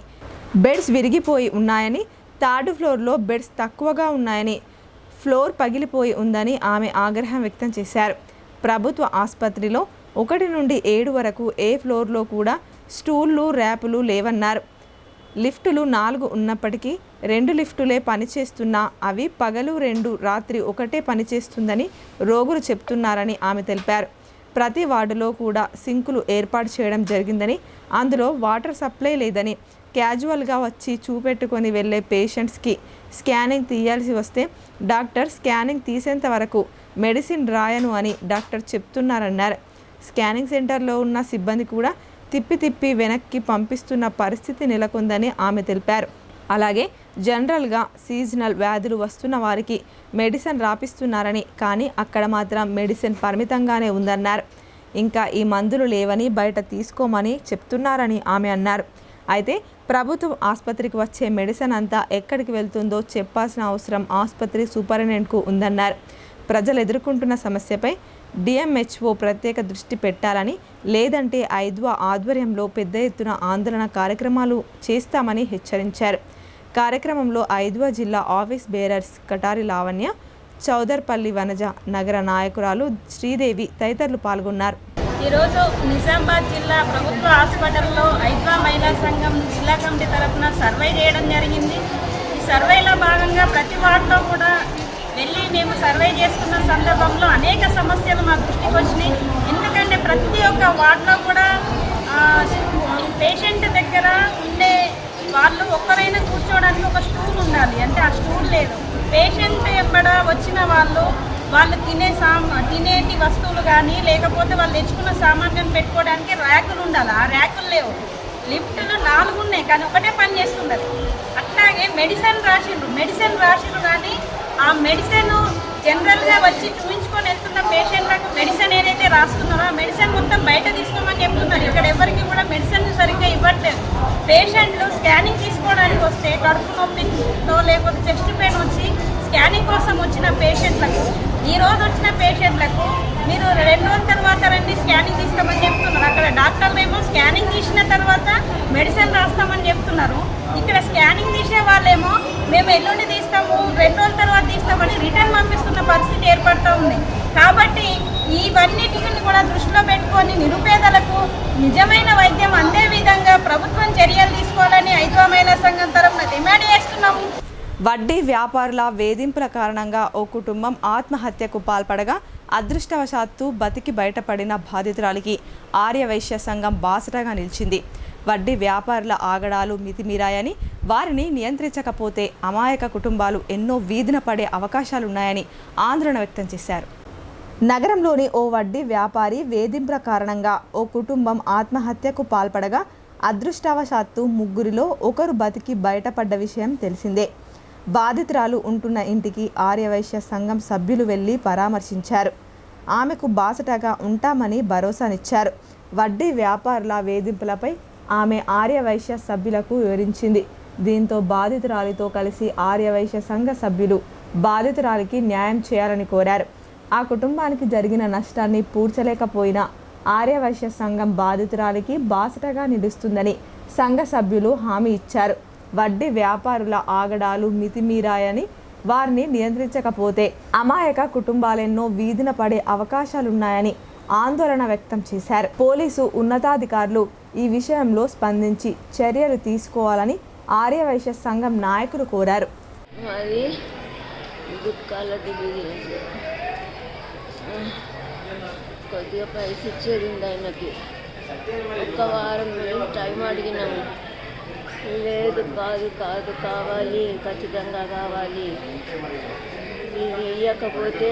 బెడ్స్ విరిగిపోయి ఉన్నాయని, థర్డ్ ఫ్లోర్లో బెడ్స్ తక్కువగా ఉన్నాయని, ఫ్లోర్ పగిలిపోయి ఉందని ఆమె ఆగ్రహం వ్యక్తం చేశారు. ప్రభుత్వ ఆసుపత్రిలో 1 నుండి 7 వరకు ఏ ఫ్లోర్లో కూడా స్టూళ్ళు ర్యాపులు లేవన్నారు. లిఫ్టులు 4 ఉన్నప్పటికీ 2 లిఫ్టులే పనిచేస్తున్నా అవి పగలు 2, రాత్రి 1 పనిచేస్తుందని రోగులు చెప్తున్నారని ఆమె తెలిపారు. ప్రతి వార్డులో కూడా సింకులు ఏర్పాటు చేయడం జరిగిందని, అందులో వాటర్ సప్లై లేదని, క్యాజువల్గా వచ్చి చూపెట్టుకొని వెళ్ళే పేషెంట్స్కి స్కానింగ్ తీయాల్సి వస్తే డాక్టర్ స్కానింగ్ తీసేంత వరకు మెడిసిన్ రాయను అని డాక్టర్ చెప్తున్నారన్నారు. స్కానింగ్ సెంటర్లో ఉన్న సిబ్బంది కూడా తిప్పి వెనక్కి పంపిస్తున్న పరిస్థితి నెలకొందని ఆమె తెలిపారు. అలాగే జనరల్గా సీజనల్ వ్యాధులు వస్తున్న వారికి మెడిసిన్ రాపిస్తున్నారని, కానీ అక్కడ మాత్రం మెడిసిన్ పరిమితంగానే ఉందన్నారు. ఇంకా ఈ మందులు లేవని బయట తీసుకోమని చెప్తున్నారని ఆమె అన్నారు. అయితే ప్రభుత్వం ఆసుపత్రికి వచ్చే మెడిసిన్ అంతా ఎక్కడికి వెళ్తుందో చెప్పాల్సిన అవసరం ఆసుపత్రి సూపరింటెండెంట్కు ఉందన్నారు. ప్రజలు ఎదుర్కొంటున్న సమస్యపై డిఎంహెచ్ఓ ప్రత్యేక దృష్టి పెట్టాలని, లేదంటే ఐద్వా ఆధ్వర్యంలో పెద్ద ఎత్తున ఆందోళన కార్యక్రమాలు చేస్తామని హెచ్చరించారు. కార్యక్రమంలో ఐద్వా జిల్లా ఆఫీస్ బేరర్స్ కటారి లావణ్య, చౌదర్పల్లి వనజ, నగర నాయకురాలు శ్రీదేవి తదితరులు పాల్గొన్నారు. ఈరోజు నిజామాబాద్ జిల్లా ప్రభుత్వ హాస్పిటల్లో ఐద్వా మహిళా సంఘం జిల్లా కమిటీ తరఫున సర్వే చేయడం జరిగింది. ఈ సర్వేలో భాగంగా ప్రతి వార్డులో కూడా వెళ్ళి మేము సర్వే చేసుకున్న సందర్భంలో అనేక సమస్యలు మా దృష్టికి వచ్చినాయి. ఎందుకంటే ప్రతి ఒక్క వార్డులో కూడా పేషెంట్ దగ్గర ఉండే వాళ్ళు ఒక్కరైనా కూర్చోవడానికి ఒక స్టూల్ ఉండాలి, అంటే ఆ స్టూల్ లేదు. పేషెంట్ ఎక్కడ వచ్చిన వాళ్ళు తినేటి వస్తువులు కానీ, లేకపోతే వాళ్ళు తెచ్చుకున్న సామాన్యం పెట్టుకోవడానికి ర్యాకులు ఉండాలి. ఆ ర్యాకులు లేవు. లిఫ్టులు 4 ఉన్నాయి కానీ ఒకటే పని చేస్తున్నారు. అట్లాగే మెడిసిన్ రాసిండ్రు కానీ ఆ మెడిసిన్ జనరల్గా వచ్చి చూపించుకొని వెళ్తున్న పేషెంట్లకు మెడిసిన్ ఏదైతే రాస్తున్నారో ఆ మెడిసిన్ మొత్తం బయట తీసుకోమని చెప్తున్నారు. ఇక్కడ ఎవరికి కూడా మెడిసిన్ సరిగ్గా ఇవ్వట్లేదు. పేషెంట్లు స్కానింగ్ తీసుకోవడానికి వస్తే కడుపు నొప్పితో లేకపోతే చెస్ట్ పెయిన్ వచ్చి స్కానింగ్ కోసం వచ్చిన పేషెంట్లకు, ఈరోజు వచ్చిన పేషెంట్లకు మీరు 2 రోజుల తర్వాత రండి స్కానింగ్ తీస్తామని చెప్తున్నారు. అక్కడ డాక్టర్లు ఏమో స్కానింగ్ తీసిన తర్వాత మెడిసిన్ రాస్తామని చెప్తున్నారు. ఇక్కడ స్కానింగ్ తీసే వాళ్ళేమో మేము ఎల్లుండి తీస్తాము, 2 రోజుల తర్వాత తీస్తామని రిటర్న్ పంపిస్తున్న పరిస్థితి ఏర్పడుతూ ఉంది. కాబట్టి ఇవన్నిటిని కూడా దృష్టిలో పెట్టుకొని నిరుపేదలకు నిజమైన వైద్యం అందే విధంగా ప్రభుత్వం చర్యలు తీసుకోవాలని ఐద్వా మహిళా సంఘం తరఫున డిమాండ్ చేస్తున్నాము. వడ్డీ వ్యాపారుల వేధింపుల కారణంగా ఓ కుటుంబం ఆత్మహత్యకు పాల్పడగా అదృష్టవశాత్తు బతికి బయటపడిన బాధితురాలికి ఆర్యవైశ్య సంఘం బాసటగా నిలిచింది. వడ్డీ వ్యాపారుల ఆగడాలు మితిమీరాయని, వారిని నియంత్రించకపోతే అమాయక కుటుంబాలు ఎన్నో వీధిన పడే అవకాశాలున్నాయని ఆందోళన వ్యక్తం చేశారు. నగరంలోని ఓ వడ్డీ వ్యాపారి వేధింపుల కారణంగా ఓ కుటుంబం ఆత్మహత్యకు పాల్పడగా అదృష్టవశాత్తు 3 ఒకరు బతికి బయటపడ్డ విషయం తెలిసిందే. బాధితురాలు ఉంటున్న ఇంటికి ఆర్యవైశ్య సంఘం సభ్యులు వెళ్లి పరామర్శించారు. ఆమెకు బాసటగా ఉంటామని భరోసానిచ్చారు. వడ్డీ వ్యాపారుల వేధింపులపై ఆమె ఆర్యవైశ్య సభ్యులకు వివరించింది. దీంతో బాధితురాలితో కలిసి ఆర్యవైశ్య సంఘ సభ్యులు బాధితురాలికి న్యాయం చేయాలని కోరారు. ఆ కుటుంబానికి జరిగిన నష్టాన్ని పూడ్చలేకపోయినా ఆర్యవైశ్య సంఘం బాధితురాలికి బాసటగా నిలుస్తుందని సంఘ సభ్యులు హామీ ఇచ్చారు. వడ్డీ వ్యాపారుల ఆగడాలు మితిమీరాయని, వారిని నియంత్రించకపోతే అమాయక కుటుంబాలెన్నో వీధిన పడే అవకాశాలున్నాయని ఆందోళన వ్యక్తం చేశారు. పోలీసు ఉన్నతాధికారులు ఈ విషయంలో స్పందించి చర్యలు తీసుకోవాలని ఆర్యవైశ్య సంఘం నాయకులు కోరారు. అది గుట్కాలది బిజినెస్. కొద్దిగా పైసలు ఇచ్చేది ఉంది ఆయనకి. ఒక్క వారం మేము టైం అడిగినాము. లేదు కాదు కావాలి, ఖచ్చితంగా కావాలి. ఇది ఇవ్వకపోతే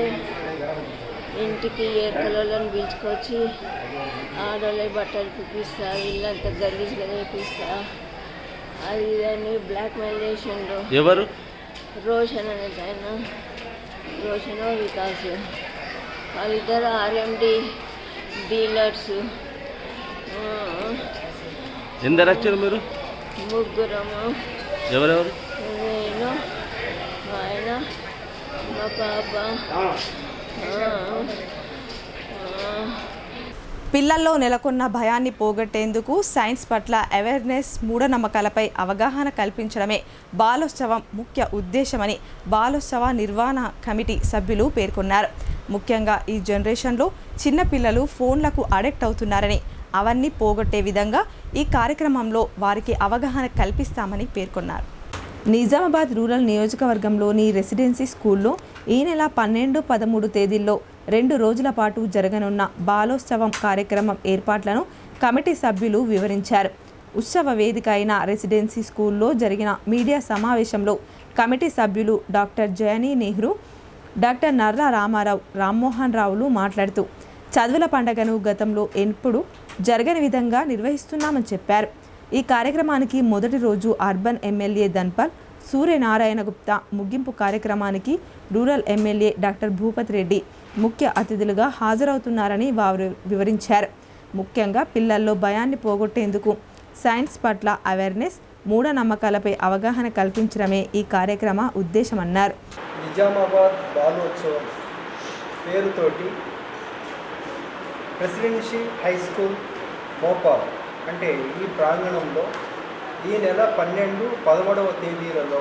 ఇంటికి ఏర్కలను పిలుచుకొచ్చి ఆడోళ్ళ బట్టలు చూపిస్తా, ఇల్లంతా గలీజ్గా నేర్పిస్తా, అది ఇదని బ్లాక్మెయిల్ చేసిండు. ఎవరు? రోషన్ అనే ఆయన, రోషన్ వికాస్, వాళ్ళిద్దరు ఆర్ఎండి డీలర్స్. ఎందరు వచ్చారు మీరు? ముగ్గురము. ఎవరెవరు? నేను, ఆయన, మా పాప. పిల్లల్లో నెలకొన్న భయాన్ని పోగొట్టేందుకు సైన్స్ పట్ల అవేర్నెస్, మూఢనమ్మకాలపై అవగాహన కల్పించడమే బాలోత్సవం ముఖ్య ఉద్దేశమని బాలోత్సవ నిర్వహణ కమిటీ సభ్యులు పేర్కొన్నారు. ముఖ్యంగా ఈ జనరేషన్లో చిన్నపిల్లలు ఫోన్లకు అడిక్ట్ అవుతున్నారని, అవన్నీ పోగొట్టే విధంగా ఈ కార్యక్రమంలో వారికి అవగాహన కల్పిస్తామని పేర్కొన్నారు. నిజామాబాద్ రూరల్ నియోజకవర్గంలోని రెసిడెన్సీ స్కూల్లో ఈ నెల 12, 13 తేదీల్లో 2 రోజుల పాటు జరగనున్న బాలోత్సవం కార్యక్రమం ఏర్పాట్లను కమిటీ సభ్యులు వివరించారు. ఉత్సవ వేదిక అయిన రెసిడెన్సీ స్కూల్లో జరిగిన మీడియా సమావేశంలో కమిటీ సభ్యులు డాక్టర్ జయనీ నెహ్రూ, డాక్టర్ నర్రా రామారావు, రామ్మోహన్ రావులు మాట్లాడుతూ చదువుల పండుగను గతంలో ఎప్పుడు జరగని విధంగా నిర్వహిస్తున్నామని చెప్పారు. ఈ కార్యక్రమానికి మొదటి రోజు అర్బన్ ఎమ్మెల్యే ధన్పాల్ సూర్యనారాయణ గుప్తా, ముగింపు కార్యక్రమానికి rural MLA doctor Bhupathi Reddy ముఖ్య అతిథులుగా హాజరవుతున్నారని వారు వివరించారు. ముఖ్యంగా పిల్లల్లో భయాన్ని పోగొట్టేందుకు సైన్స్ పట్ల అవేర్నెస్, మూఢనమ్మకాలపై అవగాహన కల్పించడమే ఈ కార్యక్రమ ఉద్దేశమన్నారు. నిజామాబాద్ బాలోత్సవం పేరుతోటి రెసిడెన్షియల్ హై స్కూల్ మోపాల్ అంటే ఈ ప్రాంగణంలో ఈ నెల 12, 13వ తేదీలలో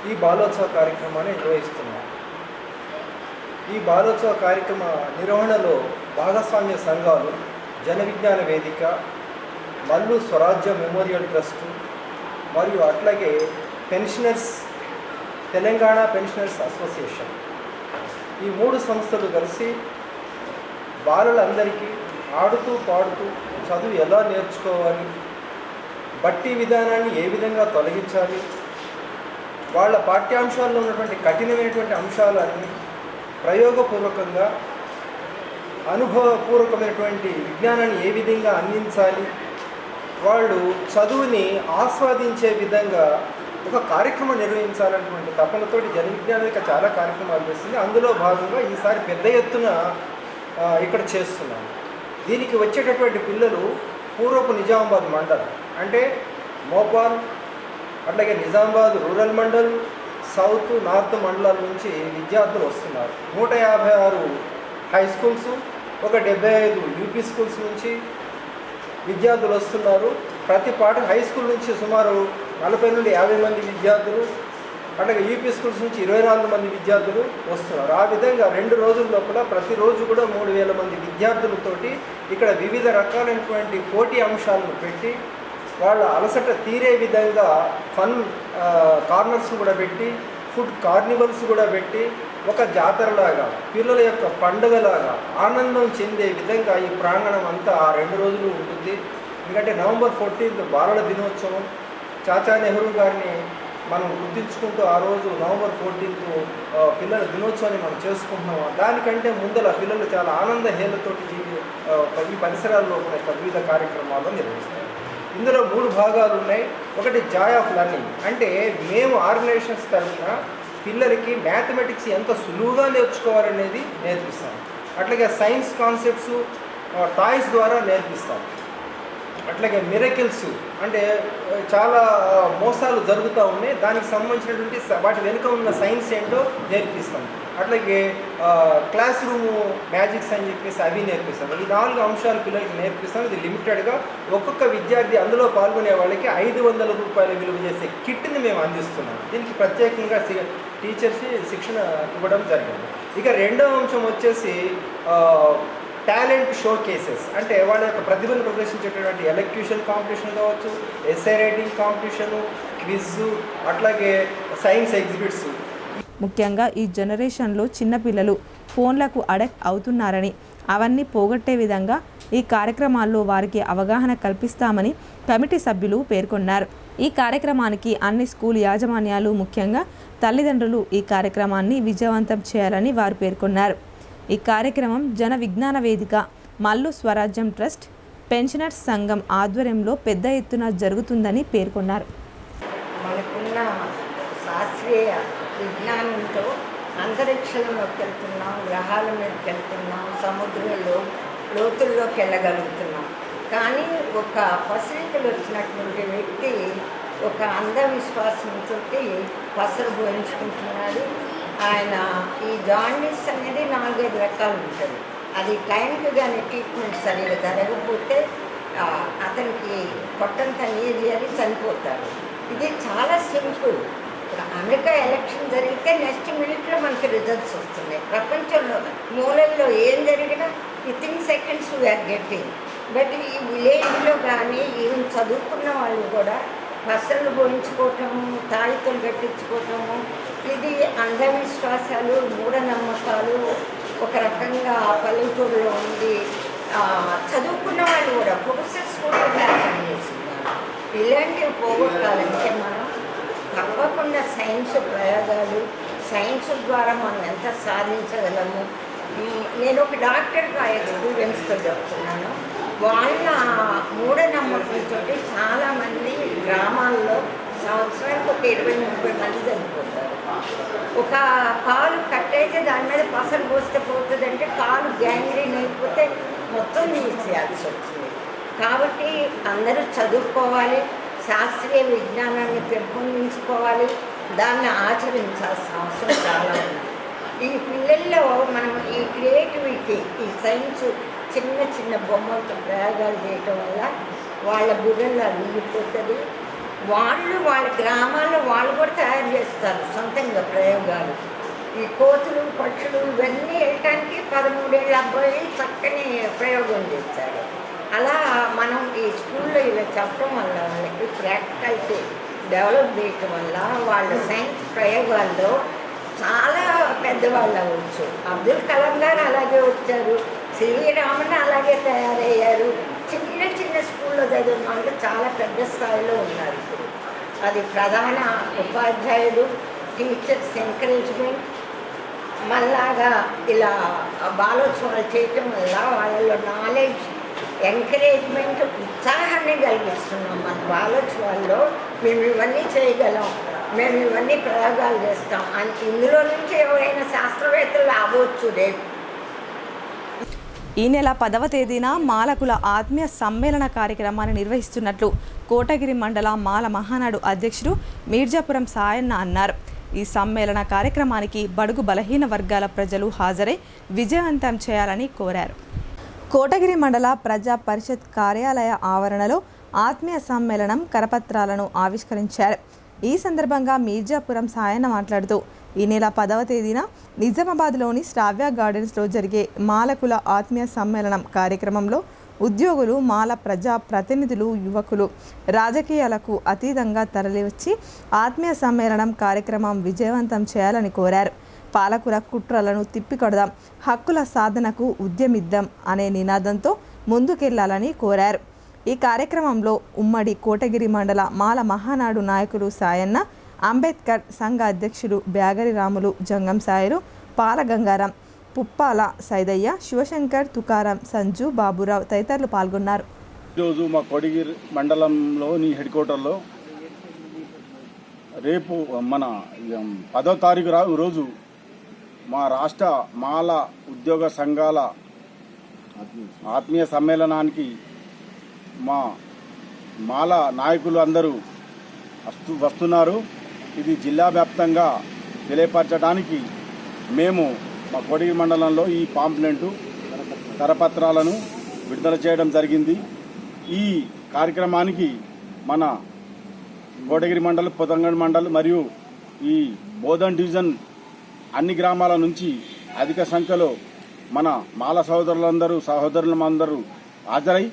ఈ బాలోత్సవ కార్యక్రమాన్ని నిర్వహిస్తున్నాం. ఈ బాలోత్సవ కార్యక్రమ నిర్వహణలో భాగస్వామ్య సంఘాలు జన విజ్ఞాన వేదిక, మల్లు స్వరాజ్య మెమోరియల్ ట్రస్ట్ మరియు అట్లాగే పెన్షనర్స్, తెలంగాణ పెన్షనర్స్ అసోసియేషన్, ఈ 3 సంస్థలు కలిసి బాలలందరికీ ఆడుతూ పాడుతూ చదువు ఎలా నేర్చుకోవాలి, బట్టి విధానాన్ని ఏ విధంగా తొలగించాలి, వాళ్ళ పాఠ్యాంశాల్లో ఉన్నటువంటి కఠినమైనటువంటి అంశాలన్నీ ప్రయోగపూర్వకంగా అనుభవపూర్వకమైనటువంటి విజ్ఞానాన్ని ఏ విధంగా అందించాలి, వాళ్ళు చదువుని ఆస్వాదించే విధంగా ఒక కార్యక్రమం నిర్వహించాలన్నటువంటి తపనతోటి జన విజ్ఞానిక చాలా కార్యక్రమాలు చేస్తుంది. అందులో భాగంగా ఈసారి పెద్ద ఎత్తున ఇక్కడ చేస్తున్నాం. దీనికి వచ్చేటటువంటి పిల్లలు పూర్వపు నిజామాబాద్ మండలం అంటే మోపాల్, అట్లాగే Nizamabad rural mandal, south, north మండలాల నుంచి విద్యార్థులు వస్తున్నారు. 156 హై స్కూల్స్, ఒక 75 యూపీ స్కూల్స్ నుంచి విద్యార్థులు వస్తున్నారు. ప్రతి పాఠ హై స్కూల్ నుంచి సుమారు 40 నుండి 50 మంది విద్యార్థులు, అట్లాగే యూపీ స్కూల్స్ నుంచి 24 మంది విద్యార్థులు వస్తున్నారు. ఆ విధంగా 2 రోజుల లోపల ప్రతిరోజు కూడా 3000 మంది విద్యార్థులతోటి ఇక్కడ వివిధ రకాలైనటువంటి పోటీ అంశాలను పెట్టి వాళ్ళ అలసట తీరే విధంగా ఫన్ కార్నర్స్ కూడా పెట్టి, ఫుడ్ కార్నివల్స్ కూడా పెట్టి, ఒక జాతరలాగా పిల్లల యొక్క పండుగలాగా ఆనందం చెందే విధంగా ఈ ప్రాంగణం అంతా 2 రోజులు ఉంటుంది. ఎందుకంటే November 14th బాలల దినోత్సవం, చాచా నెహ్రూ గారిని మనం గుర్తించుకుంటూ ఆ రోజు November 14th పిల్లల దినోత్సవాన్ని మనం చేసుకుంటున్నాము. దానికంటే ముందల పిల్లలు చాలా ఆనందహేళతోటి ఈ పరిసరాల్లో కూడా వివిధ కార్యక్రమాలు నిర్వహిస్తారు. ఇందులో 3 భాగాలు ఉన్నాయి. ఒకటి జాయ్ ఆఫ్ లెర్నింగ్, అంటే మేము ఆర్గనైజేషన్స్ తరఫున పిల్లలకి మ్యాథమెటిక్స్ ఎంత సులువుగా నేర్చుకోవాలనేది నేర్పిస్తాం. అట్లాగే సైన్స్ కాన్సెప్ట్స్ టాయ్స్ ద్వారా నేర్పిస్తాం. అట్లాగే మిరకిల్స్ అంటే చాలా మోసాలు జరుగుతూ ఉన్నాయి, దానికి సంబంధించినటువంటి వాటి వెనుక ఉన్న సైన్స్ ఏంటో నేర్పిస్తాం. అట్లాగే క్లాస్ రూమ్ మ్యాజిక్స్ అని చెప్పేసి అవి నేర్పిస్తాం. ఈ 4 అంశాలు పిల్లలకి నేర్పిస్తాం. ఇది లిమిటెడ్గా ఒక్కొక్క విద్యార్థి అందులో పాల్గొనే వాళ్ళకి 500 రూపాయలు విలువ చేసే కిట్ని మేము అందిస్తున్నాం. దీనికి ప్రత్యేకంగా టీచర్స్ శిక్షణ ఇవ్వడం జరిగింది. ఇక రెండవ అంశం వచ్చేసి టాలెంట్ షో కేసెస్, అంటే వాళ్ళ యొక్క ప్రతిభను ప్రదర్శించేటటువంటి ఎలక్యూషన్ కాంపిటీషన్ కావచ్చు, ఎస్ఏ రైటింగ్ కాంపిటీషను, క్విజ్, అట్లాగే సైన్స్ ఎగ్జిబిట్స్. ముఖ్యంగా ఈ జనరేషన్లో చిన్నపిల్లలు ఫోన్లకు అడక్ట్ అవుతున్నారని, అవన్నీ పోగొట్టే విధంగా ఈ కార్యక్రమాల్లో వారికి అవగాహన కల్పిస్తామని కమిటీ సభ్యులు పేర్కొన్నారు. ఈ కార్యక్రమానికి అన్ని స్కూల్ యాజమాన్యాలు, ముఖ్యంగా తల్లిదండ్రులు ఈ కార్యక్రమాన్ని విజయవంతం చేయాలని వారు పేర్కొన్నారు. ఈ కార్యక్రమం జన విజ్ఞాన వేదిక, మల్లు స్వరాజ్యం ట్రస్ట్, పెన్షనర్స్ సంఘం ఆధ్వర్యంలో పెద్ద ఎత్తున జరుగుతుందని పేర్కొన్నారు. మనకున్న శాస్త్రీయ విజ్ఞానంతో అంతరిక్షంలోకి వెళ్తున్నాం, గ్రహాల మీదకి వెళ్తున్నాం, సముద్రంలో లోతుల్లోకి వెళ్ళగలుగుతున్నాం. కానీ ఒక పసిరికలు వచ్చినటువంటి వ్యక్తి ఒక అంధవిశ్వాసంతో పసరు పోయించుకుంటున్నాడు. ఆయన ఈ జాండీస్ అనేది 4-5 రకాలు ఉంటుంది. అది టైంకి కానీ ట్రీట్మెంట్ సరిగా జరగకపోతే అతనికి పొట్టంతా నీరు అని చనిపోతాడు. ఇది చాలా సింపుల్. అమెరికా ఎలక్షన్ జరిగితే నెక్స్ట్ మినిట్లో మనకి రిజల్ట్స్ వస్తున్నాయి. ప్రపంచంలో మూలల్లో ఏం జరిగినా within seconds we are getting. But ఈ విలేజ్లో కానీ ఈవెన్ చదువుకున్న వాళ్ళు కూడా పసలు పోయించుకోవటము, తాయితలు కట్టించుకోవటము, ఇది అంధవిశ్వాసాలు, మూఢనమ్మకాలు ఒక రకంగా పల్లెటూరులో ఉంది. చదువుకున్న వాళ్ళు కూడా ప్రొఫెసర్స్ కూడా పనిచేస్తున్నారు. ఇలాంటివి పోగొట్టాలంటే మనం తప్పకుండా సైన్స్ ప్రయోగాలు, సైన్స్ ద్వారా మనం ఎంత సాధించగలము. నేను ఒక డాక్టర్గా ఎక్స్పీరియన్స్తో చెప్తున్నాను. వాళ్ళ మూఢనమ్మకంతో చాలామంది గ్రామాల్లో సంవత్సరానికి ఒక 20-30 మంది చనిపోతారు. ఒక కాలు కట్టయితే దాని మీద పసలు పోస్తే పోతుందంటే కాలు గ్యాంగ్రీన్ అయిపోతే మొత్తం తీసేయాల్సి వచ్చింది. కాబట్టి అందరూ చదువుకోవాలి, శాస్త్రీయ విజ్ఞానాన్ని పెంపొందించుకోవాలి, దాన్ని ఆచరించాల్సిన అవసరం చాలా ఉంది. ఈ పిల్లల్లో మనం ఈ క్రియేటివిటీ, ఈ సైన్స్ చిన్న చిన్న బొమ్మలతో ప్రయోగాలు చేయటం వల్ల వాళ్ళ బుర్రలో నిండిపోతుంది. వాళ్ళ గ్రామాల్లో వాళ్ళు కూడా తయారు చేస్తారు సొంతంగా ప్రయోగాలు. ఈ కోతులు, పక్షులు ఇవన్నీ వెళ్ళటానికి 13 ఏళ్ళ అబ్బాయి చక్కని ప్రయోగం చేస్తారు. అలా మనం ఈ స్కూల్లో ఇలా చెప్పడం వల్ల వాళ్ళకి ప్రాక్టికాలిటీ డెవలప్ చేయటం వల్ల వాళ్ళ సైన్స్ ప్రయోగాల్లో చాలా పెద్దవాళ్ళు అవ్వచ్చు. అబ్దుల్ కలాం గారు అలాగే వచ్చారు, శ్రీరామన్ అలాగే తయారయ్యారు. చిన్న చిన్న స్కూల్లో చదివిన వాళ్ళు చాలా పెద్ద స్థాయిలో ఉన్నారు ఇప్పుడు. అది ప్రధాన ఉపాధ్యాయుడు, టీచర్స్ ఎంకరేజ్మెంట్, మళ్ళాగా ఇలా బాలోత్సవాలు చేయటం వల్ల వాళ్ళలో నాలెడ్జ్, ఎంకరేజ్మెంట్, ఉత్సాహాన్ని కలిగిస్తున్నాం. మన బాలోత్సవాల్లో మేము ఇవన్నీ చేయగలం, మేము ఇవన్నీ ప్రయోగాలు చేస్తాం అని ఇందులో నుంచి ఎవరైనా శాస్త్రవేత్తలు అవ్వచ్చు రేపు. ఈ నెల 10వ తేదీన మాలకుల ఆత్మీయ సమ్మేళన కార్యక్రమాన్ని నిర్వహిస్తున్నట్లు కోటగిరి మండల మాల మహానాడు అధ్యక్షుడు మీర్జాపురం సాయన్న అన్నారు. ఈ సమ్మేళన కార్యక్రమానికి బడుగు బలహీన వర్గాల ప్రజలు హాజరై విజయవంతం చేయాలని కోరారు. కోటగిరి మండల ప్రజా పరిషత్ కార్యాలయ ఆవరణలో ఆత్మీయ సమ్మేళనం కరపత్రాలను ఆవిష్కరించారు. ఈ సందర్భంగా మీర్జాపురం సాయన్న మాట్లాడుతూ ఈ నెల 10వ తేదీన నిజామాబాద్లోని శ్రావ్య గార్డెన్స్లో జరిగే మాలకుల ఆత్మీయ సమ్మేళనం కార్యక్రమంలో ఉద్యోగులు, మాల ప్రజా ప్రతినిధులు, యువకులు రాజకీయాలకు అతీతంగా తరలివచ్చి ఆత్మీయ సమ్మేళనం కార్యక్రమం విజయవంతం చేయాలని కోరారు. పాలకుల కుట్రలను తిప్పికొడదాం, హక్కుల సాధనకు ఉద్యమిద్దాం అనే నినాదంతో ముందుకెళ్లాలని కోరారు. ఈ కార్యక్రమంలో ఉమ్మడి కోటగిరి మండల మాల మహానాడు నాయకులు సాయన్న, అంబేద్కర్ సంఘ అధ్యక్షులు బ్యాగరి రాములు, జంగం సాయరు, పాల గంగారాం, పుప్పాల సైదయ్య, శివశంకర్, తుకారం, సంజు, బాబురావు తదితరులు పాల్గొన్నారు. ఈరోజు మా కోటగిరి మండలంలోని హెడ్ క్వార్టర్లో రేపు మన 10వ తారీఖు రోజు మా రాష్ట్ర మాల ఉద్యోగ సంఘాల ఆత్మీయ సమ్మేళనానికి మా మాల నాయకులు అందరూ వస్తున్నారు. ఇది జిల్లా వ్యాప్తంగా తెలియపరచడానికి మేము మా కోటగిరి మండలంలో ఈ పాంప్లెంటు కరపత్రాలను విడుదల చేయడం జరిగింది. ఈ కార్యక్రమానికి మన కోటగిరి మండలం, పొతంగడ్ మండలం మరియు ఈ బోధన్ డివిజన్ అన్ని గ్రామాల నుంచి అధిక సంఖ్యలో మన మాల సహోదరులందరూ హాజరై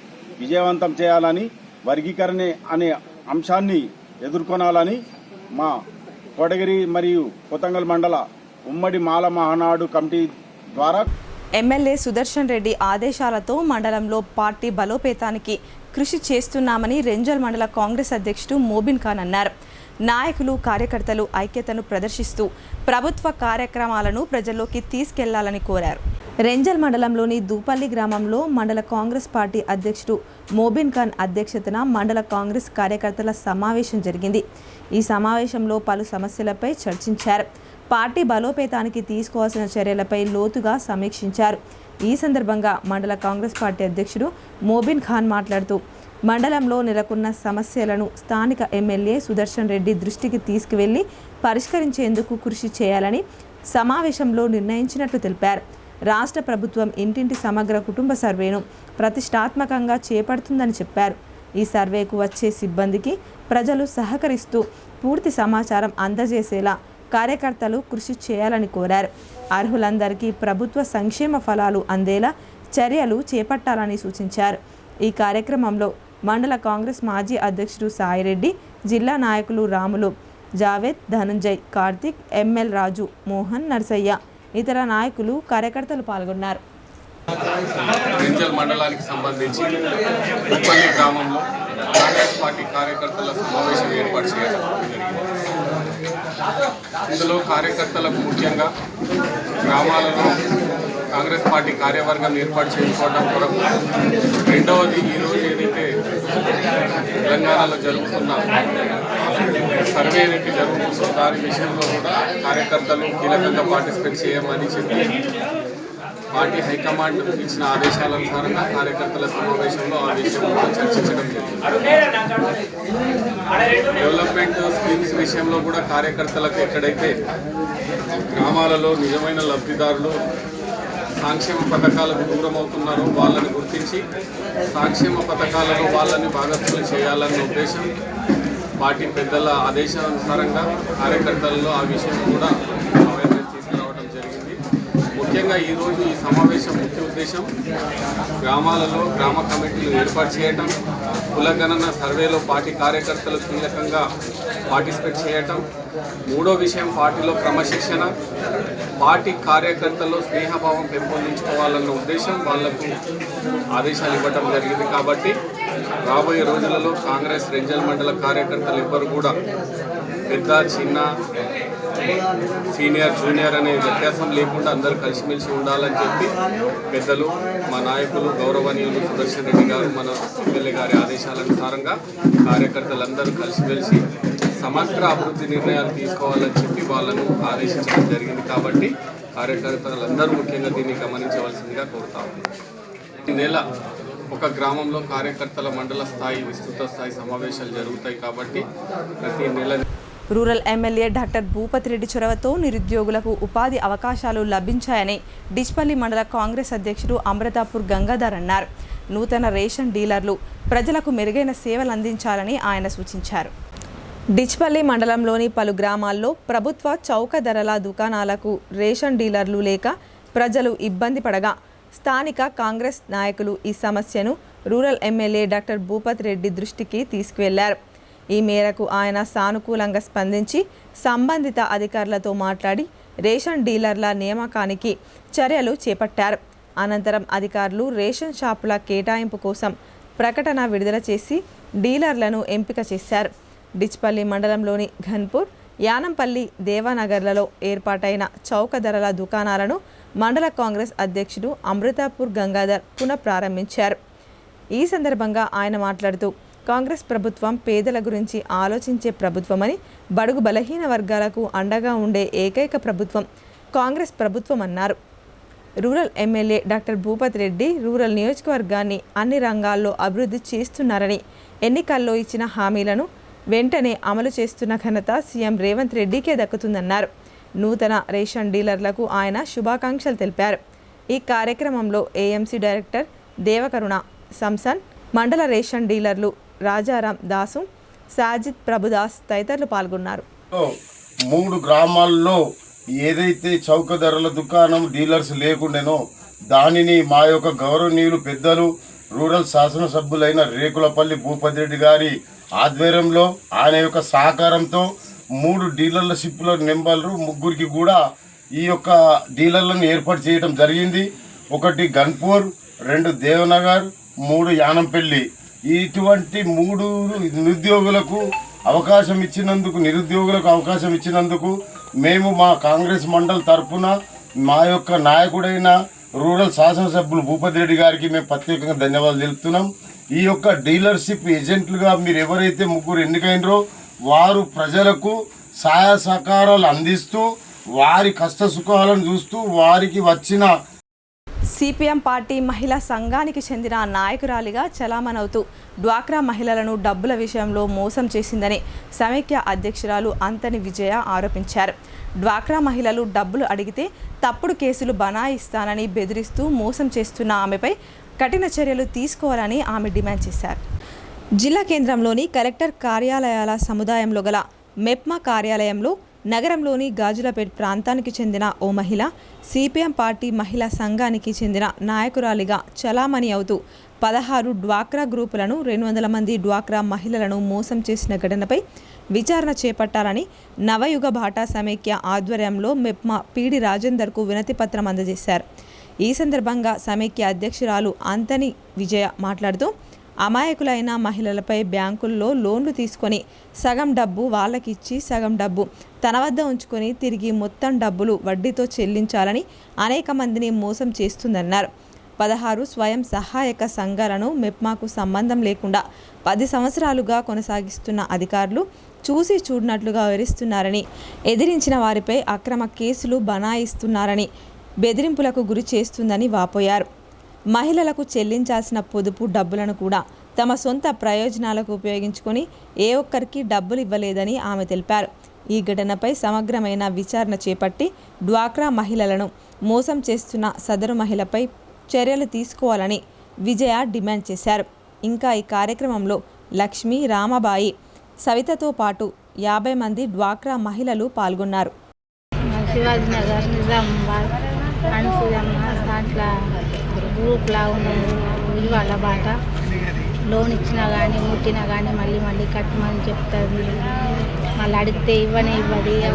విజయవంతం చేయాలని, వర్గీకరణ అనే అంశాన్ని ఎదుర్కొనాలని మా కోటగిరి మరియు కొత్తగల్ మండల ఉమ్మడి మాల మహానాడు కమిటీ ద్వారా ఎమ్మెల్యే సుదర్శన్ రెడ్డి ఆదేశాలతో మండలంలో పార్టీ బలోపేతానికి కృషి చేస్తున్నామని రెంజల్ మండల కాంగ్రెస్ అధ్యక్షుడు మోబిన్ ఖాన్ అన్నారు. నాయకులు, కార్యకర్తలు ఐక్యతను ప్రదర్శిస్తూ ప్రభుత్వ కార్యక్రమాలను ప్రజల్లోకి తీసుకెళ్లాలని కోరారు. రెంజల్ మండలంలోని దూపల్లి గ్రామంలో మండల కాంగ్రెస్ పార్టీ అధ్యక్షుడు మోబిన్ ఖాన్ అధ్యక్షతన మండల కాంగ్రెస్ కార్యకర్తల సమావేశం జరిగింది. ఈ సమావేశంలో పలు సమస్యలపై చర్చించారు. పార్టీ బలోపేతానికి తీసుకోవాల్సిన చర్యలపై లోతుగా సమీక్షించారు. ఈ సందర్భంగా మండల కాంగ్రెస్ పార్టీ అధ్యక్షుడు మోబిన్ ఖాన్ మాట్లాడుతూ మండలంలో నెలకొన్న సమస్యలను స్థానిక ఎమ్మెల్యే సుదర్శన్ రెడ్డి దృష్టికి తీసుకువెళ్లి పరిష్కరించేందుకు కృషి చేయాలని సమావేశంలో నిర్ణయించినట్లు తెలిపారు. రాష్ట్ర ప్రభుత్వం ఇంటింటి సమగ్ర కుటుంబ సర్వేను ప్రతిష్టాత్మకంగా చేపడుతుందని చెప్పారు. ఈ సర్వేకు వచ్చే సిబ్బందికి ప్రజలు సహకరిస్తూ పూర్తి సమాచారం అందజేసేలా కార్యకర్తలు కృషి చేయాలని కోరారు. అర్హులందరికీ ప్రభుత్వ సంక్షేమ ఫలాలు అందేలా చర్యలు చేపట్టాలని సూచించారు. ఈ కార్యక్రమంలో మండల కాంగ్రెస్ మాజీ అధ్యక్షుడు సాయిరెడ్డి, జిల్లా నాయకులు రాములు, జావేద్, ధనంజయ్, కార్తిక్, ఎంఎల్ రాజు, మోహన్, నర్సయ్య, ఇతర నాయకులు, కార్యకర్తలు పాల్గొన్నారు. రెంజల్ మండలానికి సంబంధించి ఉప్పల్లి గ్రామంలో కాంగ్రెస్ పార్టీ కార్యకర్తల సమావేశం ఏర్పాటు చేయడం జరిగింది. ఇందులో కార్యకర్తలకు ముఖ్యంగా గ్రామాలలో కాంగ్రెస్ పార్టీ కార్యవర్గం ఏర్పాటు చేసుకోవడం కొరకు, రెండవది ఈరోజు ఏదైతే తెలంగాణలో జరుగుతున్న సర్వే ఏదైతే జరుగుతుందో దాని విషయంలో కూడా కార్యకర్తలు కీలకంగా పార్టిసిపేట్ చేయమని చెప్పి పార్టీ హైకమాండ్ ఇచ్చిన ఆదేశాలనుసారంగా కార్యకర్తల సమావేశంలో ఆ విషయంలో చర్చించడం జరిగింది. డెవలప్మెంట్ స్కీమ్స్ విషయంలో కూడా కార్యకర్తలకు ఎక్కడైతే గ్రామాలలో నిజమైన లబ్ధిదారులు సంక్షేమ పథకాలకు దూరం అవుతున్నారో వాళ్ళని గుర్తించి సంక్షేమ పథకాలలో వాళ్ళని భాగస్వాములు చేయాలన్న ఉద్దేశం పార్టీ పెద్దల ఆదేశానుసారంగా కార్యకర్తలలో ఆ విషయం కూడా అవేర్నెస్ తీసుకురావడం జరిగింది. ముఖ్యంగా ఈరోజు ఈ సమావేశం ముఖ్య ఉద్దేశం గ్రామాలలో గ్రామ కమిటీలు ఏర్పాటు చేయటం, కులగణన సర్వేలో పార్టీ కార్యకర్తలు కీలకంగా పార్టిసిపేట్ చేయటం, మూడో విషయం పార్టీలో క్రమశిక్షణ, పార్టీ కార్యకర్తల్లో స్నేహభావం పెంపొందించుకోవాలన్న ఉద్దేశం వాళ్లకు ఆదేశాలు ఇవ్వడం జరిగింది. కాబట్టి రాబోయే రోజులలో కాంగ్రెస్ రెంజల్ మండల కార్యకర్తలు ఎవ్వరు కూడా పెద్ద, చిన్న, సీనియర్, జూనియర్ అనే వ్యత్యాసం లేకుండా అందరూ కలిసిమెలిసి ఉండాలని చెప్పి పెద్దలు, మా నాయకులు గౌరవనీయులు సుదర్శన్ రెడ్డి గారు, మన ఎమ్మెల్యే గారి ఆదేశాలనుసారంగా కార్యకర్తలందరూ కలిసిమెలిసి సమగ్ర అభివృద్ధి నిర్ణయాలు తీసుకోవాలని చెప్పి వాళ్ళను ఆదేశించడం జరిగింది. కాబట్టి కార్యకర్తలందరూ ముఖ్యంగా దీన్ని గమనించవలసిందిగా కోరుతా ఉన్నాం. ఈ నెల ఒక గ్రామంలో కార్యకర్తల మండల స్థాయి, విస్తృత స్థాయి సమావేశాలు జరుగుతాయి. కాబట్టి ప్రతి నెల rural MLA doctor Bhupathi Reddy చొరవతో నిరుద్యోగులకు ఉపాధి అవకాశాలు లభించాయని డిచ్పల్లి మండల కాంగ్రెస్ అధ్యక్షుడు అమృతాపూర్ గంగాధర్ అన్నారు. నూతన రేషన్ డీలర్లు ప్రజలకు మెరుగైన సేవలు అందించాలని ఆయన సూచించారు. డిచ్పల్లి మండలంలోని పలు గ్రామాల్లో ప్రభుత్వ చౌక ధరల దుకాణాలకు రేషన్ డీలర్లు లేక ప్రజలు ఇబ్బంది పడగా స్థానిక కాంగ్రెస్ నాయకులు ఈ సమస్యను rural MLA doctor Bhupathi Reddy దృష్టికి తీసుకువెళ్లారు. ఈ మేరకు ఆయన సానుకూలంగా స్పందించి సంబంధిత అధికారులతో మాట్లాడి రేషన్ డీలర్ల నియామకానికి చర్యలు చేపట్టారు. అనంతరం అధికారులు రేషన్ షాపుల కేటాయింపు కోసం ప్రకటన విడుదల చేసి డీలర్లను ఎంపిక చేశారు. డిచ్పల్లి మండలంలోని ఘన్పూర్, యానంపల్లి, దేవానగర్లలో ఏర్పాటైన చౌక ధరల దుకాణాలను మండల కాంగ్రెస్ అధ్యక్షుడు అమృతాపూర్ గంగాధర్ పునఃప్రారంభించారు. ఈ సందర్భంగా ఆయన మాట్లాడుతూ కాంగ్రెస్ ప్రభుత్వం పేదల గురించి ఆలోచించే ప్రభుత్వమని, బడుగు బలహీన వర్గాలకు అండగా ఉండే ఏకైక ప్రభుత్వం కాంగ్రెస్ ప్రభుత్వం అన్నారు. Rural MLA doctor Bhupathi Reddy rural నియోజకవర్గాన్ని అన్ని రంగాల్లో అభివృద్ధి చేస్తున్నారని, ఎన్నికల్లో ఇచ్చిన హామీలను వెంటనే అమలు చేస్తున్న ఘనత సీఎం రేవంత్ రెడ్డికే దక్కుతుందన్నారు. నూతన రేషన్ డీలర్లకు ఆయన శుభాకాంక్షలు తెలిపారు. ఈ కార్యక్రమంలో ఏఎంసీ డైరెక్టర్ దేవకరుణ సంసన్, మండల రేషన్ డీలర్లు రాజారాం దాసు, సాజిద్ ప్రభుదాస్ తదితరులు పాల్గొన్నారు. 3 గ్రామాల్లో ఏదైతే చౌక ధరల దుకాణం డీలర్స్ లేకుండానో దానిని మా యొక్క గౌరవనీయులు పెద్దలు రూరల్ శాసనసభ్యులైన రేకులపల్లి భూపతి రెడ్డి గారి ఆధ్వర్యంలో ఆయన యొక్క సహకారంతో 3 డీలర్షిప్ల నెంబర్లు ముగ్గురికి కూడా ఈ యొక్క డీలర్లను ఏర్పాటు చేయడం జరిగింది. 1 గన్పూర్, 2 దేవనగర్, 3 యానంపల్లి. ఇటువంటి 3 నిరుద్యోగులకు అవకాశం ఇచ్చినందుకు మేము మా కాంగ్రెస్ మండల్ తరఫున మా యొక్క నాయకుడైన రూరల్ శాసనసభ్యులు భూపతి రెడ్డి గారికి మేము ప్రత్యేకంగా ధన్యవాదాలు తెలుపుతున్నాం. ఈ యొక్క డీలర్షిప్ ఏజెంట్లుగా మీరు ఎవరైతే 3 ఎన్నికైనరో వారు ప్రజలకు సహాయ సహకారాలు అందిస్తూ వారి కష్ట సుఖాలను చూస్తూ వారికి వచ్చిన సిపిఎం పార్టీ మహిళా సంఘానికి చెందిన నాయకురాలిగా చలామణవుతూ డ్వాక్రా మహిళలను డబ్బుల విషయంలో మోసం చేసిందని సమైక్య అధ్యక్షురాలు అంతని విజయ ఆరోపించారు. డ్వాక్రా మహిళలు డబ్బులు అడిగితే తప్పుడు కేసులు బనాయిస్తానని బెదిరిస్తూ మోసం చేస్తున్న ఆమెపై కఠిన చర్యలు తీసుకోవాలని ఆమె డిమాండ్ చేశారు. జిల్లా కేంద్రంలోని కలెక్టర్ కార్యాలయాల సముదాయంలో గల మెప్మా కార్యాలయంలో నగరంలోని గాజులపేట్ ప్రాంతానికి చెందిన ఓ మహిళ సిపిఎం పార్టీ మహిళా సంఘానికి చెందిన నాయకురాలిగా చలామణి అవుతూ 16 డ్వాక్రా గ్రూపులను 200 మంది డ్వాక్రా మహిళలను మోసం చేసిన ఘటనపై విచారణ చేపట్టాలని నవయుగ భాటా సమైక్య ఆధ్వర్యంలో మెప్మా పీడి రాజేందర్కు వినతిపత్రం అందజేశారు. ఈ సందర్భంగా సమైక్య అధ్యక్షురాలు అంతని విజయ మాట్లాడుతూ అమాయకులైన మహిళలపై బ్యాంకుల్లో లోన్లు తీసుకొని సగం డబ్బు వాళ్ళకిచ్చి సగం డబ్బు తన వద్ద ఉంచుకొని తిరిగి మొత్తం డబ్బులు వడ్డీతో చెల్లించాలని అనేక మందిని మోసం చేస్తుందన్నారు. 16 స్వయం సహాయక సంఘాలను మెప్మాకు సంబంధం లేకుండా 10 సంవత్సరాలుగా కొనసాగిస్తున్న అధికారులు చూసి చూడనట్లుగా వివరిస్తున్నారని, ఎదిరించిన వారిపై అక్రమ కేసులు బనాయిస్తున్నారని, బెదిరింపులకు గురి చేస్తుందని వాపోయారు. మహిళలకు చెల్లించాల్సిన పొదుపు డబ్బులను కూడా తమ సొంత ప్రయోజనాలకు ఉపయోగించుకొని ఏ ఒక్కరికి డబ్బులు ఇవ్వలేదని ఆమె తెలిపారు. ఈ ఘటనపై సమగ్రమైన విచారణ చేపట్టి డ్వాక్రా మహిళలను మోసం చేస్తున్న సదరు మహిళపై చర్యలు తీసుకోవాలని విజయ డిమాండ్ చేశారు. ఇంకా ఈ కార్యక్రమంలో లక్ష్మి, రామబాయి, సవితతో పాటు 50 మంది డ్వాక్రా మహిళలు పాల్గొన్నారు. శివాజీనగర్, నిజామాబాద్, దాంట్లో గ్రూప్ లా ఉన్నది వాళ్ళ బాట. లోన్ ఇచ్చినా కానీ ముట్టినా కానీ మళ్ళీ కట్టమని చెప్తుంది. మళ్ళీ అడిగితే ఇవ్వదు.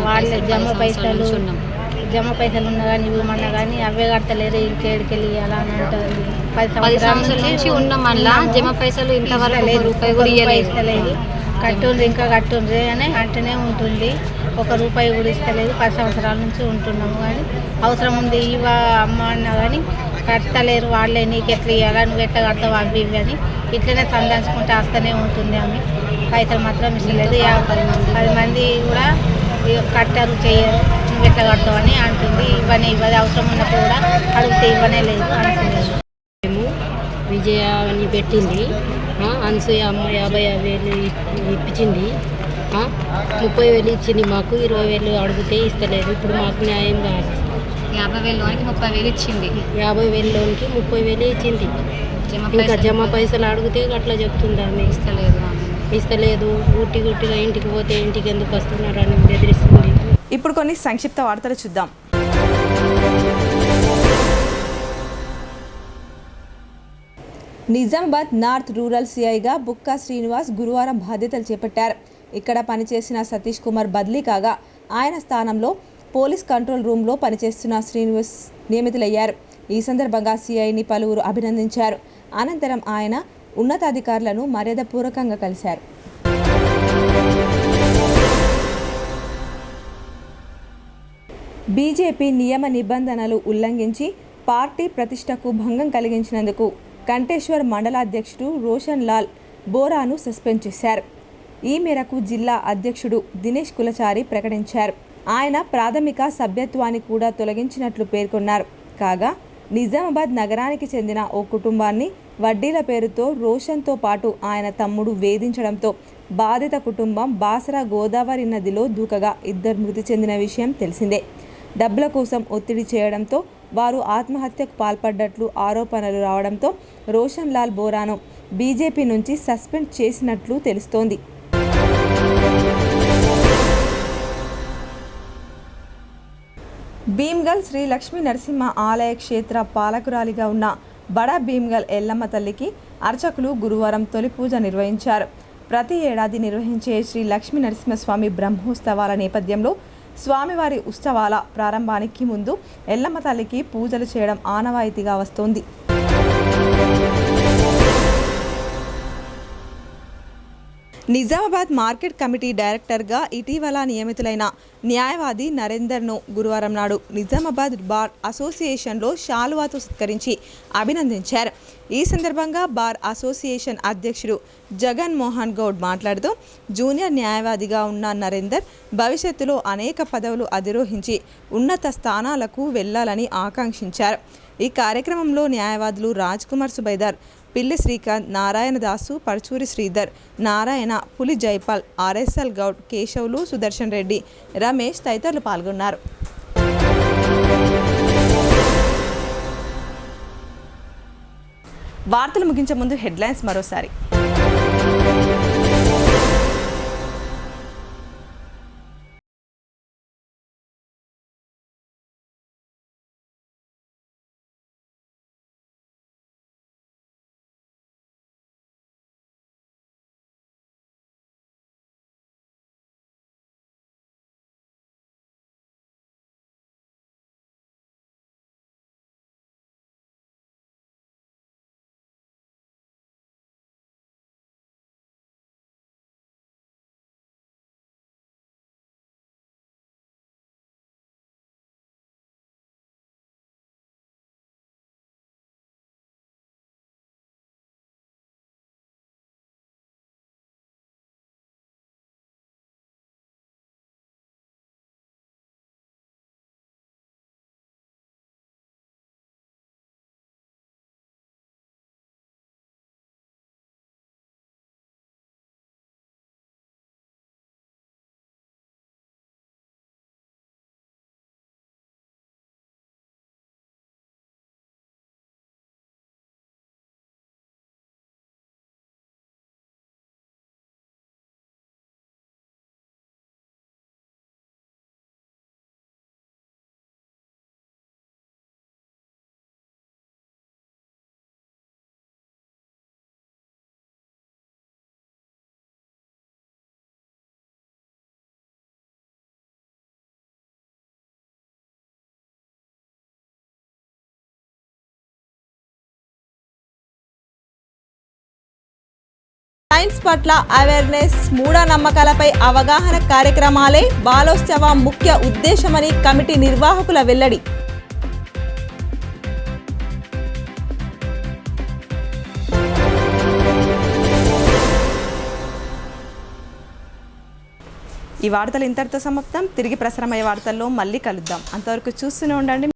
వాళ్ళ జమ పైసలు ఉన్నా కానీ ఇవ్వమన్నా కానీ అవే కట్టలేరు, ఇంకేడికెళ్ళి ఇవ్వాలా అని అంటుంది. 10 సంవత్సరాల నుంచి ఉన్నాం. మళ్ళీ జమ పైసలు ఇంతవరకు రూపాయి కూడా ఇవ్వలేదు. కట్టుండ్రి ఇంకా కట్టుండ్రి అని అంటూనే ఉంటుంది. 1 రూపాయి కూడా ఇస్తలేదు. 10 సంవత్సరాల నుంచి ఉంటున్నాము. కానీ అవసరం ఉంది ఇవ్వ అమ్మ అన్నా కానీ కట్టలేరు. వాళ్ళే నీకు ఎట్లా ఇవ్వాలా, నువ్వు ఎట్లా కడతావు అవి ఇవి అని ఇట్లనే సందాచుకుంటే వస్తూనే ఉంటుంది. ఆమె పైసలు మాత్రం ఇస్తలేదు. 10 మంది కూడా కట్టరు, చేయరు, నువ్వు ఎట్లా కడతావు అని అంటుంది. ఇవ్వదు. అవసరం ఉన్నప్పుడు కూడా అడిగితే ఇవ్వనే లేదు అంటుంది. విజయ అని పెట్టింది. అనసూయ అమ్మ 50,000 ఇప్పించింది. 30,000 ఇచ్చింది మాకు. 20,000 అడిగితే ఇస్తలేదు. ఇప్పుడు మాకు న్యాయం కాదు. 50,000 లోనికి 30,000 ఇచ్చింది. 50,000 లోనికి 30,000 ఇచ్చింది. ఇంకా జమ పైసలు అడిగితే అట్లా చెప్తుంది. ఆమె ఇస్తలేదు. గుట్టిగా ఇంటికి పోతే ఇంటికి ఎందుకు వస్తున్నారు అని బెదిరిస్తుంది. ఇప్పుడు కొన్ని సంక్షిప్త వార్తలు చూద్దాం. నిజామాబాద్ నార్త్ రూరల్ సిఐగా బుక్కా శ్రీనివాస్ గురువారం బాధ్యతలు చేపట్టారు. ఇక్కడ పనిచేసిన సతీష్ కుమార్ బదిలీ కాగా ఆయన స్థానంలో పోలీస్ కంట్రోల్ రూమ్లో పనిచేస్తున్న శ్రీనివాస్ నియమితులయ్యారు. ఈ సందర్భంగా సిఐని పలువురు అభినందించారు. అనంతరం ఆయన ఉన్నతాధికారులను మర్యాదపూర్వకంగా కలిశారు. బీజేపీ నియమ నిబంధనలు ఉల్లంఘించి పార్టీ ప్రతిష్టకు భంగం కలిగించినందుకు కంటేశ్వర్ మండలాధ్యక్షుడు రోషన్ లాల్ బోరాను సస్పెండ్ చేశారు. ఈ మేరకు జిల్లా అధ్యక్షుడు దినేష్ కులచారి ప్రకటించారు. ఆయన ప్రాథమిక సభ్యత్వాన్ని కూడా తొలగించినట్లు పేర్కొన్నారు. కాగా నిజామాబాద్ నగరానికి చెందిన ఓ కుటుంబాన్ని వడ్డీల పేరుతో రోషన్తో పాటు ఆయన తమ్ముడు వేధించడంతో బాధిత కుటుంబం బాసరా గోదావరి నదిలో దూకగా 2 మృతి చెందిన విషయం తెలిసిందే. డబ్బుల కోసం ఒత్తిడి చేయడంతో వారు ఆత్మహత్యకు పాల్పడ్డట్లు ఆరోపణలు రావడంతో రోషన్ లాల్ బోరాను బీజేపీ నుంచి సస్పెండ్ చేసినట్లు తెలుస్తోంది. భీమ్గల్ శ్రీ లక్ష్మీ నరసింహ ఆలయ క్షేత్ర పాలకురాలిగా ఉన్న బడా భీమ్గల్ ఎల్లమ్మ తల్లికి అర్చకులు గురువారం తొలి పూజ నిర్వహించారు. ప్రతి ఏడాది నిర్వహించే శ్రీ లక్ష్మీ నరసింహస్వామి బ్రహ్మోత్సవాల నేపథ్యంలో స్వామివారి ఉత్సవాల ప్రారంభానికి ముందు ఎల్లమ్మ తల్లికి పూజలు చేయడం ఆనవాయితీగా వస్తోంది. నిజామాబాద్ మార్కెట్ కమిటీ డైరెక్టర్గా ఇటీవల నియమితులైన న్యాయవాది నరేందర్ను గురువారం నాడు నిజామాబాద్ బార్ అసోసియేషన్లో శాలువాతో సత్కరించి అభినందించారు. ఈ సందర్భంగా బార్ అసోసియేషన్ అధ్యక్షుడు జగన్ మోహన్ గౌడ్ మాట్లాడుతూ జూనియర్ న్యాయవాదిగా ఉన్న నరేందర్ భవిష్యత్తులో అనేక పదవులు అధిరోహించి ఉన్నత స్థానాలకు వెళ్లాలని ఆకాంక్షించారు. ఈ కార్యక్రమంలో న్యాయవాదులు రాజ్ కుమార్ సుబైదార్, పిల్లి శ్రీకాంత్, నారాయణ దాసు, పర్చూరి శ్రీధర్, నారాయణ, పులి జైపాల్, ఆర్ఎస్ఎల్ గౌడ్, కేశవులు, సుదర్శన్ రెడ్డి, రమేష్ తదితరులు పాల్గొన్నారు. వార్తలు ముగించే ముందు హెడ్లైన్స్ మరోసారి. సైన్స్ పట్ల అవేర్నెస్, మూఢనమ్మకాలపై అవగాహన కార్యక్రమాలే బాలోత్సవ ముఖ్య ఉద్దేశమని కమిటీ నిర్వాహకుల వెల్లడి. ఈ వార్తలు ఇంతటితో సమాప్తం. తిరిగి ప్రసారమయ్యే వార్తల్లో మళ్ళీ కలుద్దాం. అంతవరకు చూస్తూనే ఉండండి.